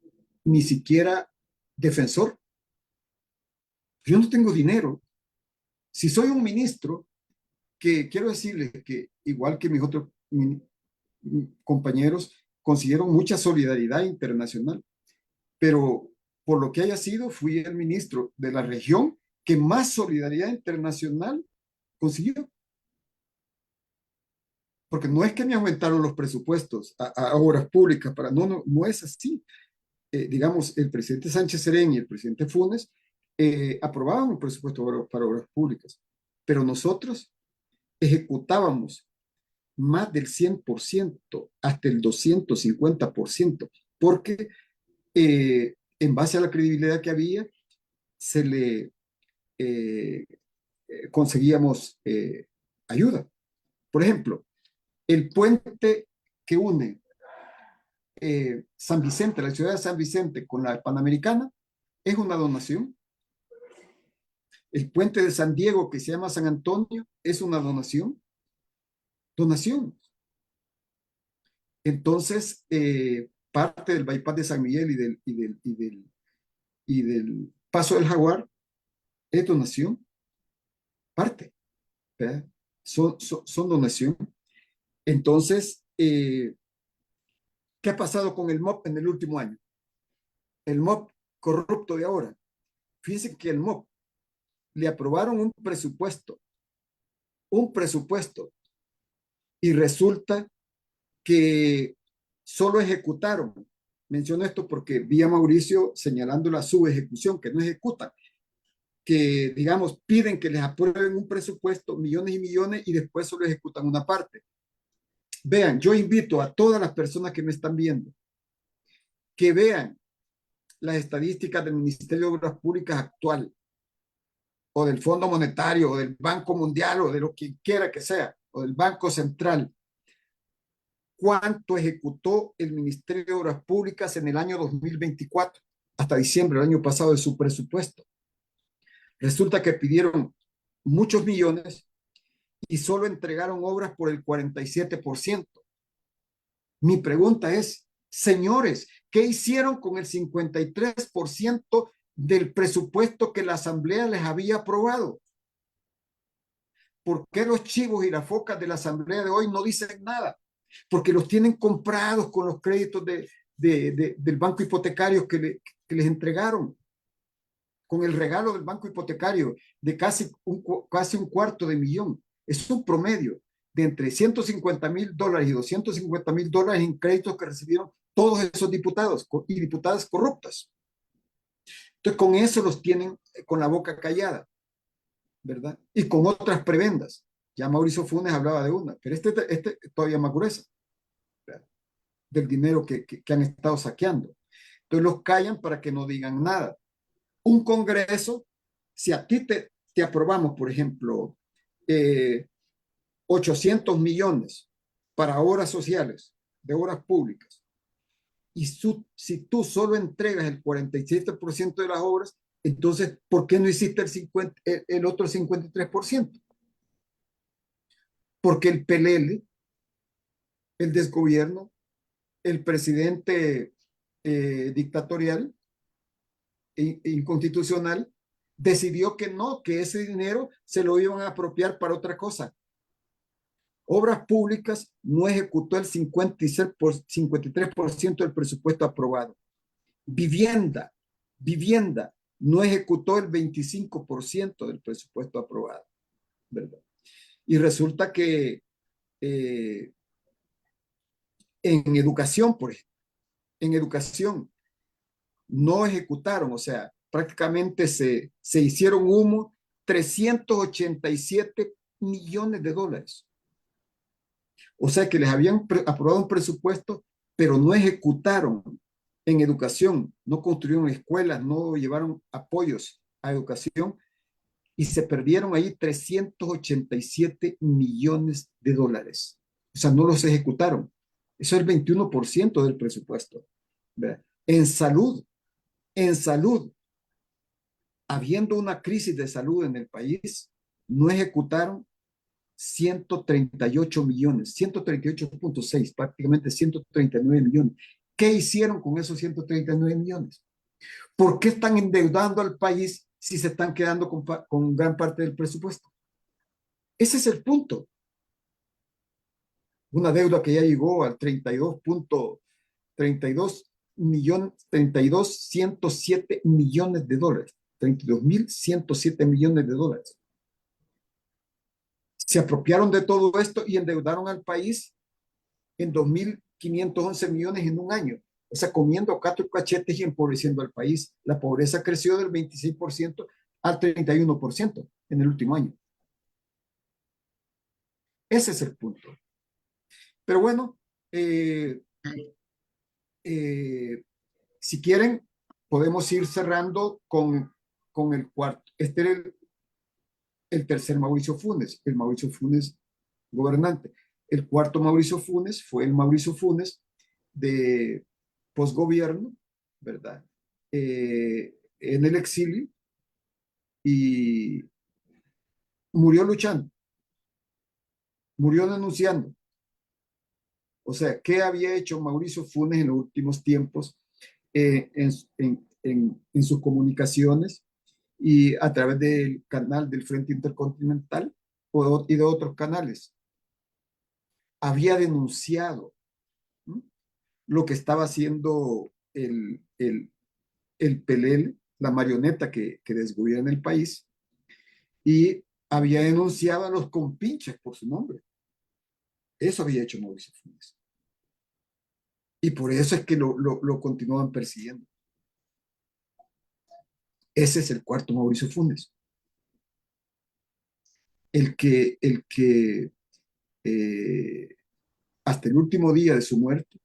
S6: ni siquiera defensor. Yo no tengo dinero. Si soy un ministro, que quiero decirles que igual que mis otros compañeros, consiguieron mucha solidaridad internacional, pero por lo que haya sido, fui el ministro de la región que más solidaridad internacional consiguió. Porque no es que me aumentaron los presupuestos a obras públicas, no es así. Digamos, el presidente Sánchez Serén y el presidente Funes aprobaban un presupuesto para obras públicas, pero nosotros ejecutábamos más del 100%, hasta el 250%, porque en base a la credibilidad que había, conseguíamos ayuda. Por ejemplo, el puente que une San Vicente, la ciudad de San Vicente con la Panamericana, es una donación. El puente de San Diego, que se llama San Antonio, es una donación. Donación. Entonces, parte del bypass de San Miguel y del Paso del Jaguar es donación. Parte. ¿Verdad? Son donación. Entonces, ¿qué ha pasado con el MOP en el último año? El MOP corrupto de ahora. Fíjense que el MOP le aprobaron un presupuesto, y resulta que solo ejecutaron. Menciono esto porque vi a Mauricio señalando la subejecución, que no ejecutan, que, digamos, piden que les aprueben un presupuesto, millones y millones, y después solo ejecutan una parte. Vean, yo invito a todas las personas que me están viendo que vean las estadísticas del Ministerio de Obras Públicas actual, o del Fondo Monetario, o del Banco Mundial, o de lo que quiera que sea, o del Banco Central. ¿Cuánto ejecutó el Ministerio de Obras Públicas en el año 2024, hasta diciembre del año pasado, de su presupuesto? Resulta que pidieron muchos millones y solo entregaron obras por el 47%. Mi pregunta es, señores, ¿qué hicieron con el 53% del presupuesto que la Asamblea les había aprobado? ¿Por qué los chivos y las focas de la Asamblea de hoy no dicen nada? Porque los tienen comprados con los créditos del banco hipotecario que les entregaron, con el regalo del banco hipotecario de casi un $250,000. Es un promedio de entre $150,000 y $250,000 en créditos que recibieron todos esos diputados y diputadas corruptas. Entonces, con eso los tienen con la boca callada, ¿verdad? Y con otras prebendas. Ya Mauricio Funes hablaba de una, pero este todavía más gruesa, ¿verdad? Del dinero que han estado saqueando. Entonces los callan para que no digan nada. Un Congreso, si a ti te aprobamos, por ejemplo, 800 millones para obras sociales, de obras públicas, y si tú solo entregas el 47% de las obras, entonces, ¿por qué no hiciste el otro 53%? Porque el PLL, el desgobierno, el presidente dictatorial e inconstitucional, decidió que no, que ese dinero se lo iban a apropiar para otra cosa. Obras públicas no ejecutó el 53% del presupuesto aprobado. Vivienda no ejecutó el 25% del presupuesto aprobado, ¿verdad? Y resulta que en educación, por ejemplo, en educación no ejecutaron, o sea, prácticamente se hicieron humo $387 millones. O sea que les habían aprobado un presupuesto, pero no ejecutaron en educación, no construyeron escuelas, no llevaron apoyos a educación y se perdieron ahí $387 millones. O sea, no los ejecutaron. Eso es el 21% del presupuesto. ¿Verdad? En salud, habiendo una crisis de salud en el país, no ejecutaron 138 millones, 138.6, prácticamente 139 millones. ¿Qué hicieron con esos 139 millones? ¿Por qué están endeudando al país si se están quedando con gran parte del presupuesto? Ese es el punto. Una deuda que ya llegó al 32.107 millones de dólares. 32.107 millones de dólares. Se apropiaron de todo esto y endeudaron al país en 2.511 millones en un año. O sea, comiendo cuatro cachetes y empobreciendo al país. La pobreza creció del 26% al 31% en el último año. Ese es el punto. Pero bueno, si quieren, podemos ir cerrando con el cuarto. Este era el tercer Mauricio Funes, el Mauricio Funes gobernante. El cuarto Mauricio Funes fue el Mauricio Funes de posgobierno, ¿verdad? En el exilio y murió luchando, murió denunciando. O sea, ¿qué había hecho Mauricio Funes en los últimos tiempos en sus comunicaciones y a través del canal del Frente Intercontinental y de otros canales? Había denunciado lo que estaba haciendo el PLL, la marioneta que desgobierna el país, y había denunciado a los compinches por su nombre. Eso había hecho Mauricio Funes. Y por eso es que lo continúan persiguiendo. Ese es el cuarto Mauricio Funes. El que hasta el último día de su muerte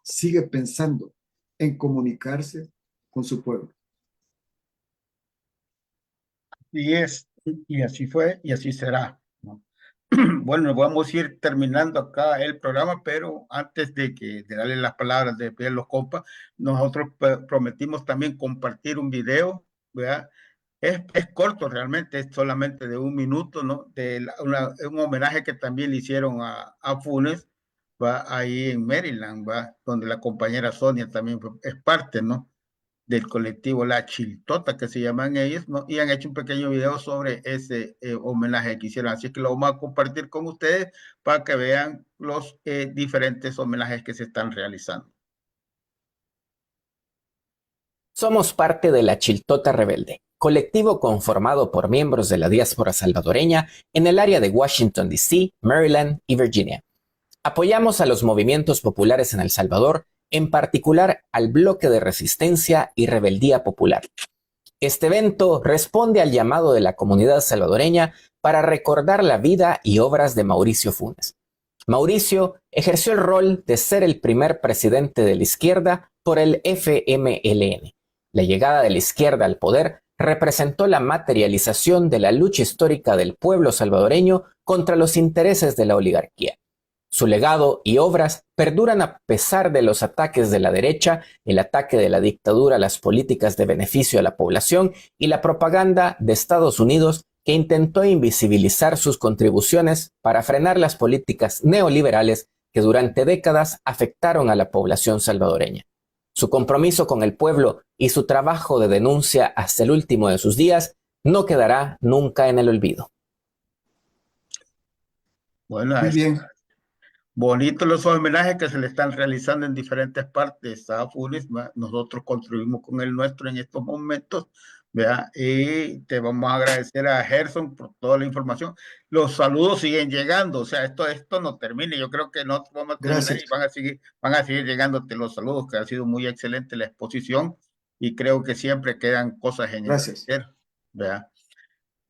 S6: sigue pensando en comunicarse con su pueblo.
S2: Y así fue, y así será, ¿no? Bueno, vamos a ir terminando acá el programa, pero antes de darle las palabras de los compas, nosotros prometimos también compartir un video, ¿verdad? Es corto realmente, es solamente de 1 minuto, ¿no? Un homenaje que también le hicieron a Funes, va ahí en Maryland, va, donde la compañera Sonia también es parte, ¿no? Del colectivo La Chiltota, que se llaman ellos, ¿no? Y han hecho un pequeño video sobre ese homenaje que hicieron. Así que lo vamos a compartir con ustedes para que vean los diferentes homenajes que se están realizando.
S10: Somos parte de la Chiltota Rebelde, colectivo conformado por miembros de la diáspora salvadoreña en el área de Washington, D.C., Maryland y Virginia. Apoyamos a los movimientos populares en El Salvador, en particular al Bloque de Resistencia y Rebeldía Popular. Este evento responde al llamado de la comunidad salvadoreña para recordar la vida y obras de Mauricio Funes. Mauricio ejerció el rol de ser el primer presidente de la izquierda por el FMLN. La llegada de la izquierda al poder representó la materialización de la lucha histórica del pueblo salvadoreño contra los intereses de la oligarquía. Su legado y obras perduran a pesar de los ataques de la derecha, el ataque de la dictadura a las políticas de beneficio a la población y la propaganda de Estados Unidos que intentó invisibilizar sus contribuciones para frenar las políticas neoliberales que durante décadas afectaron a la población salvadoreña. Su compromiso con el pueblo y su trabajo de denuncia hasta el último de sus días no quedará nunca en el olvido.
S2: Bueno,
S6: Muy bien.
S2: bonitos los homenajes que se le están realizando en diferentes partes a Funes. Nosotros contribuimos con el nuestro en estos momentos, ¿verdad? Y te vamos a agradecer a Gerson por toda la información. Los saludos siguen llegando, o sea, esto no termina. Yo creo que no vamos a terminar.
S6: Gracias.
S2: Y van a seguir llegándote los saludos, que ha sido muy excelente la exposición y creo que siempre quedan cosas en el tintero, ¿verdad?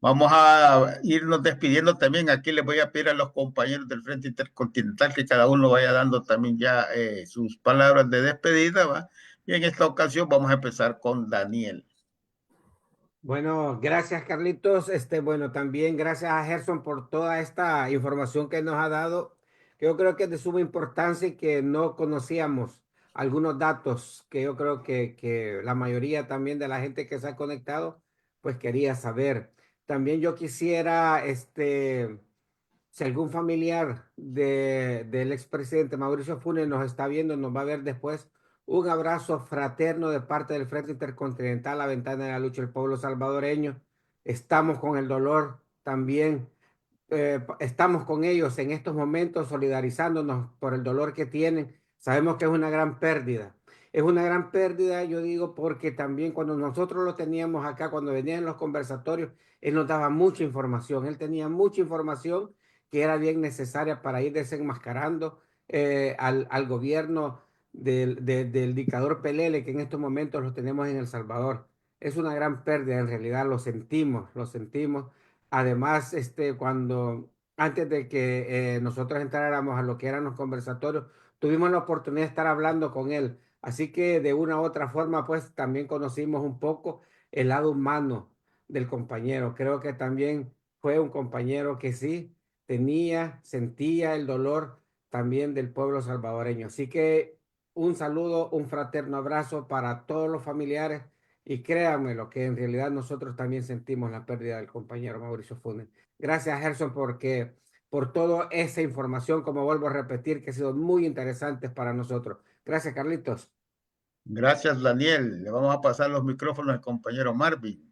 S2: Vamos a irnos despidiendo también. Aquí les voy a pedir a los compañeros del Frente Intercontinental que cada uno vaya dando también ya sus palabras de despedida, ¿va? Y en esta ocasión vamos a empezar con Daniel.
S4: Bueno, gracias Carlitos. Bueno, también gracias a Gerson por toda esta información que nos ha dado. Yo creo que es de suma importancia y que no conocíamos algunos datos que yo creo que la mayoría también de la gente que se ha conectado, pues quería saber. También yo quisiera, si algún familiar del expresidente Mauricio Funes nos está viendo, nos va a ver después, un abrazo fraterno de parte del Frente Intercontinental, la ventana de la lucha del pueblo salvadoreño. Estamos con el dolor también. Estamos con ellos en estos momentos solidarizándonos por el dolor que tienen. Sabemos que es una gran pérdida. Es una gran pérdida, yo digo, porque también cuando nosotros lo teníamos acá, cuando venían en los conversatorios, él nos daba mucha información. Él tenía mucha información que era bien necesaria para ir desenmascarando al gobierno del dictador Pelele, que en estos momentos lo tenemos en El Salvador. Es una gran pérdida, en realidad lo sentimos, lo sentimos. Además, antes de que nosotros entráramos a lo que eran los conversatorios, tuvimos la oportunidad de estar hablando con él. Así que de una u otra forma, pues también conocimos un poco el lado humano del compañero. Creo que también fue un compañero que sí sentía el dolor también del pueblo salvadoreño. Así que un saludo, un fraterno abrazo para todos los familiares y créanme lo que en realidad nosotros también sentimos la pérdida del compañero Mauricio Funes. Gracias, Gerson, por toda esa información, como vuelvo a repetir, que ha sido muy interesante para nosotros. Gracias, Carlitos.
S2: Gracias, Daniel. Le vamos a pasar los micrófonos al compañero Marvin.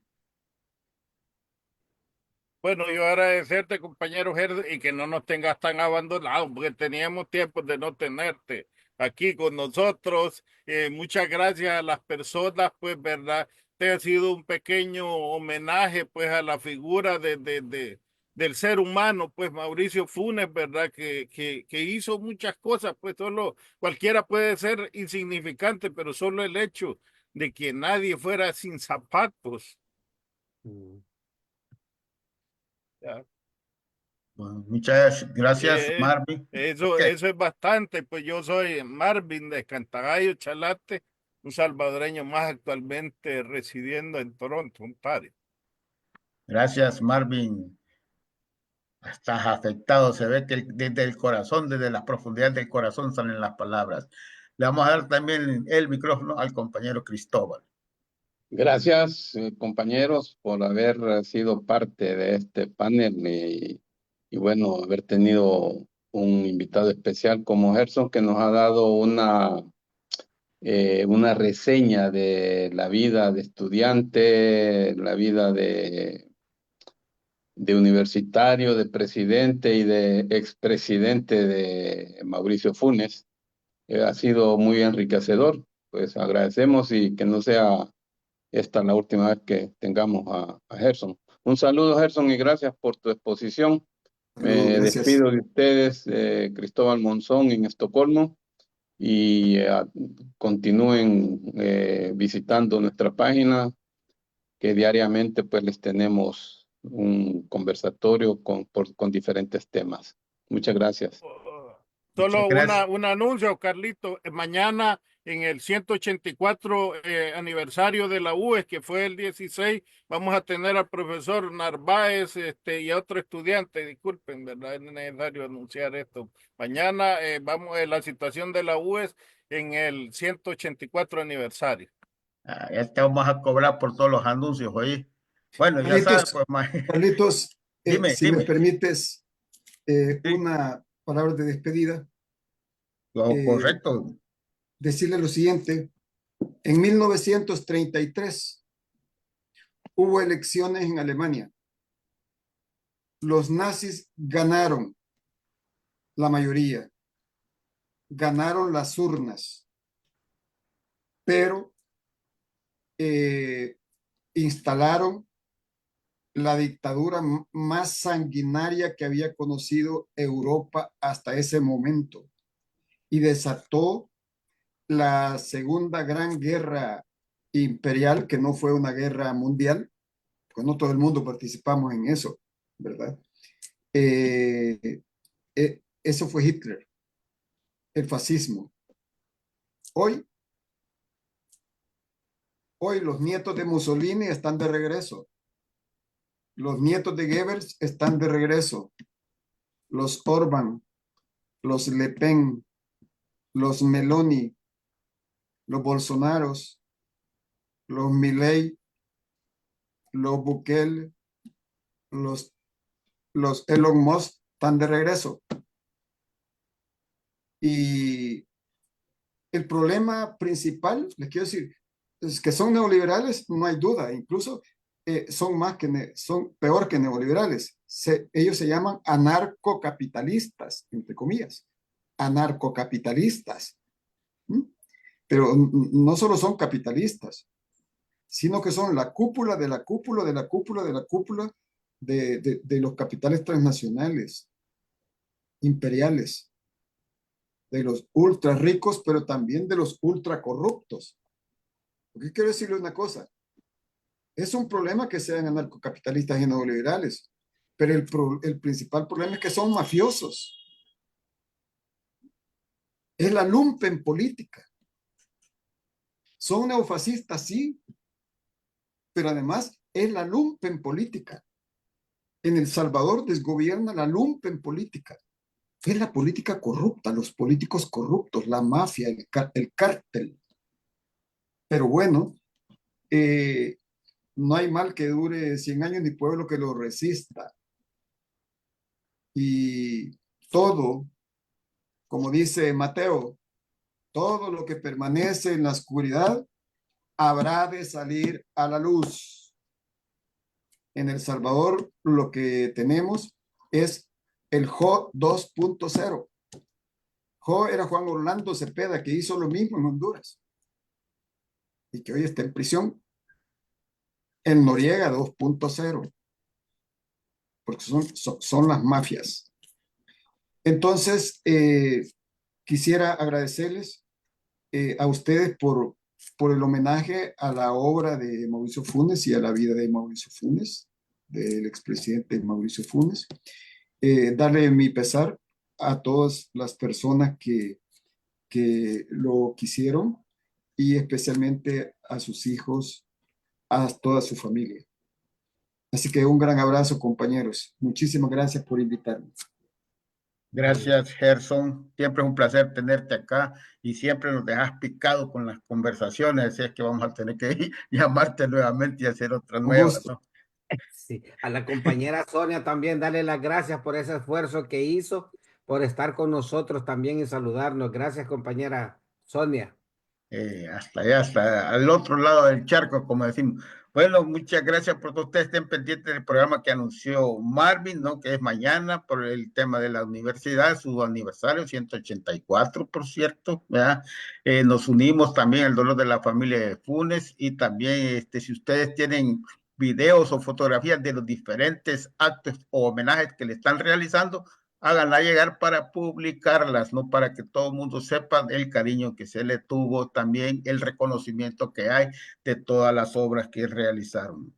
S5: Bueno, yo agradecerte, compañero Gerson, y que no nos tengas tan abandonados, porque teníamos tiempo de no tenerte aquí con nosotros. Muchas gracias a las personas, pues, ¿verdad? Te ha sido un pequeño homenaje, pues, a la figura del ser humano, pues, Mauricio Funes, ¿verdad? Que hizo muchas cosas, pues, solo cualquiera puede ser insignificante, pero solo el hecho de que nadie fuera sin zapatos. Ya.
S2: Bueno, muchas gracias, Marvin.
S5: Eso es bastante, pues yo soy Marvin de Cantagallo, Chalate, un salvadoreño más actualmente residiendo en Toronto, Ontario.
S2: Gracias, Marvin. Estás afectado, se ve que desde el corazón, desde las profundidades del corazón salen las palabras. Le vamos a dar también el micrófono al compañero Cristóbal.
S3: Gracias, compañeros, por haber sido parte de este panel y bueno, haber tenido un invitado especial como Gerson, que nos ha dado una reseña de la vida de estudiante, la vida de universitario, de presidente y de expresidente de Mauricio Funes. Ha sido muy enriquecedor. Pues agradecemos y que no sea esta la última vez que tengamos a Gerson. Un saludo, Gerson, y gracias por tu exposición.
S6: Saludos,
S3: Me
S6: gracias.
S3: despido de ustedes, Cristóbal Monzón en Estocolmo, y continúen visitando nuestra página, que diariamente pues les tenemos un conversatorio con diferentes temas. Muchas gracias.
S5: Solo
S2: Muchas gracias.
S5: un anuncio, Carlito. Mañana en el 184 aniversario de la UES, que fue el 16, vamos a tener al profesor Narváez y a otro estudiante. Disculpen, ¿verdad? Es necesario anunciar esto. Mañana vamos a la situación de la UES en el 184 aniversario.
S2: Ya te vamos a cobrar por todos los anuncios, oye. Bueno, ya sabes, pues,
S6: Carlitos,
S2: dime,
S6: si me
S2: dime.
S6: permites
S2: Sí,
S6: una palabra de despedida.
S2: correcto.
S6: Decirle lo siguiente. En 1933 hubo elecciones en Alemania. Los nazis ganaron la mayoría, ganaron las urnas, pero instalaron la dictadura más sanguinaria que había conocido Europa hasta ese momento y desató la Segunda Gran Guerra Imperial, que no fue una guerra mundial, pues no todo el mundo participamos en eso, ¿verdad? Eso fue Hitler, el fascismo. Hoy los nietos de Mussolini están de regreso. Los nietos de Goebbels están de regreso. Los Orbán, los Le Pen, los Meloni, los Bolsonaros, los Milei, los Bukele, los Elon Musk están de regreso. Y el problema principal, les quiero decir, es que son neoliberales, no hay duda, incluso son peor que neoliberales. Ellos se llaman anarcocapitalistas, entre comillas, anarcocapitalistas. ¿Mm? Pero no solo son capitalistas, sino que son la cúpula de la cúpula de la cúpula de la cúpula de los capitales transnacionales, imperiales, de los ultra ricos, pero también de los ultra corruptos. Porque quiero decirle una cosa, es un problema que sean anarcocapitalistas y neoliberales, pero el principal problema es que son mafiosos. Es la lumpen política. Son neofascistas, sí, pero además es la lumpen política. En El Salvador desgobierna la lumpen política. Es la política corrupta, los políticos corruptos, la mafia, el cártel. Pero bueno, no hay mal que dure 100 años ni pueblo que lo resista. Y todo, como dice Mateo, todo lo que permanece en la oscuridad habrá de salir a la luz. En El Salvador lo que tenemos es el JO 2.0. JO era Juan Orlando Cepeda, que hizo lo mismo en Honduras y que hoy está en prisión. El Noriega 2.0, porque son las mafias. Entonces, quisiera agradecerles a ustedes por el homenaje a la obra de Mauricio Funes y a la vida de Mauricio Funes, del expresidente Mauricio Funes. Darle mi pesar a todas las personas que lo quisieron y especialmente a sus hijos, a toda su familia. Así que un gran abrazo, compañeros. Muchísimas gracias por invitarme.
S2: Gracias, Gerson. Siempre es un placer tenerte acá y siempre nos dejas picado con las conversaciones, así es que vamos a tener que llamarte nuevamente y hacer otras
S6: Un
S2: nuevas,
S6: gusto.
S2: ¿no?
S4: Sí, a la compañera Sonia también darle las gracias por ese esfuerzo que hizo, por estar con nosotros también y saludarnos. Gracias, compañera Sonia.
S2: Hasta allá, hasta al otro lado del charco, como decimos. Bueno, muchas gracias por que ustedes estén pendientes del programa que anunció Marvin, ¿no? Que es mañana por el tema de la universidad, su aniversario, 184, por cierto, ¿verdad? Nos unimos también al dolor de la familia de Funes y también, si ustedes tienen videos o fotografías de los diferentes actos o homenajes que le están realizando, háganla llegar para publicarlas, ¿no? Para que todo el mundo sepa el cariño que se le tuvo, también el reconocimiento que hay de todas las obras que realizaron.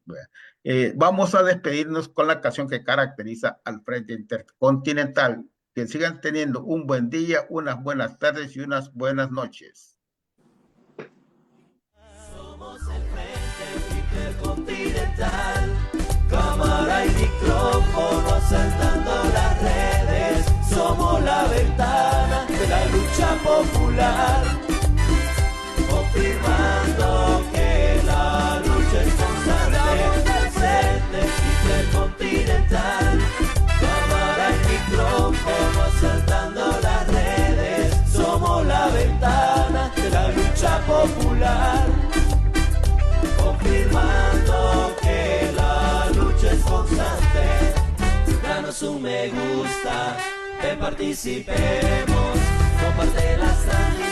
S2: Vamos a despedirnos con la canción que caracteriza al Frente Intercontinental. Que sigan teniendo un buen día, unas buenas tardes y unas buenas noches.
S1: Somos el Frente Intercontinental, cámara y micrófono saltando las redes. Somos la ventana de la lucha popular, confirmando que la lucha es constante. Frente Intercontinental, cámara y micrófono saltando las redes. Somos la ventana de la lucha popular, confirmando que la lucha es constante. Danos un me gusta, participemos, comparte las transmisiones.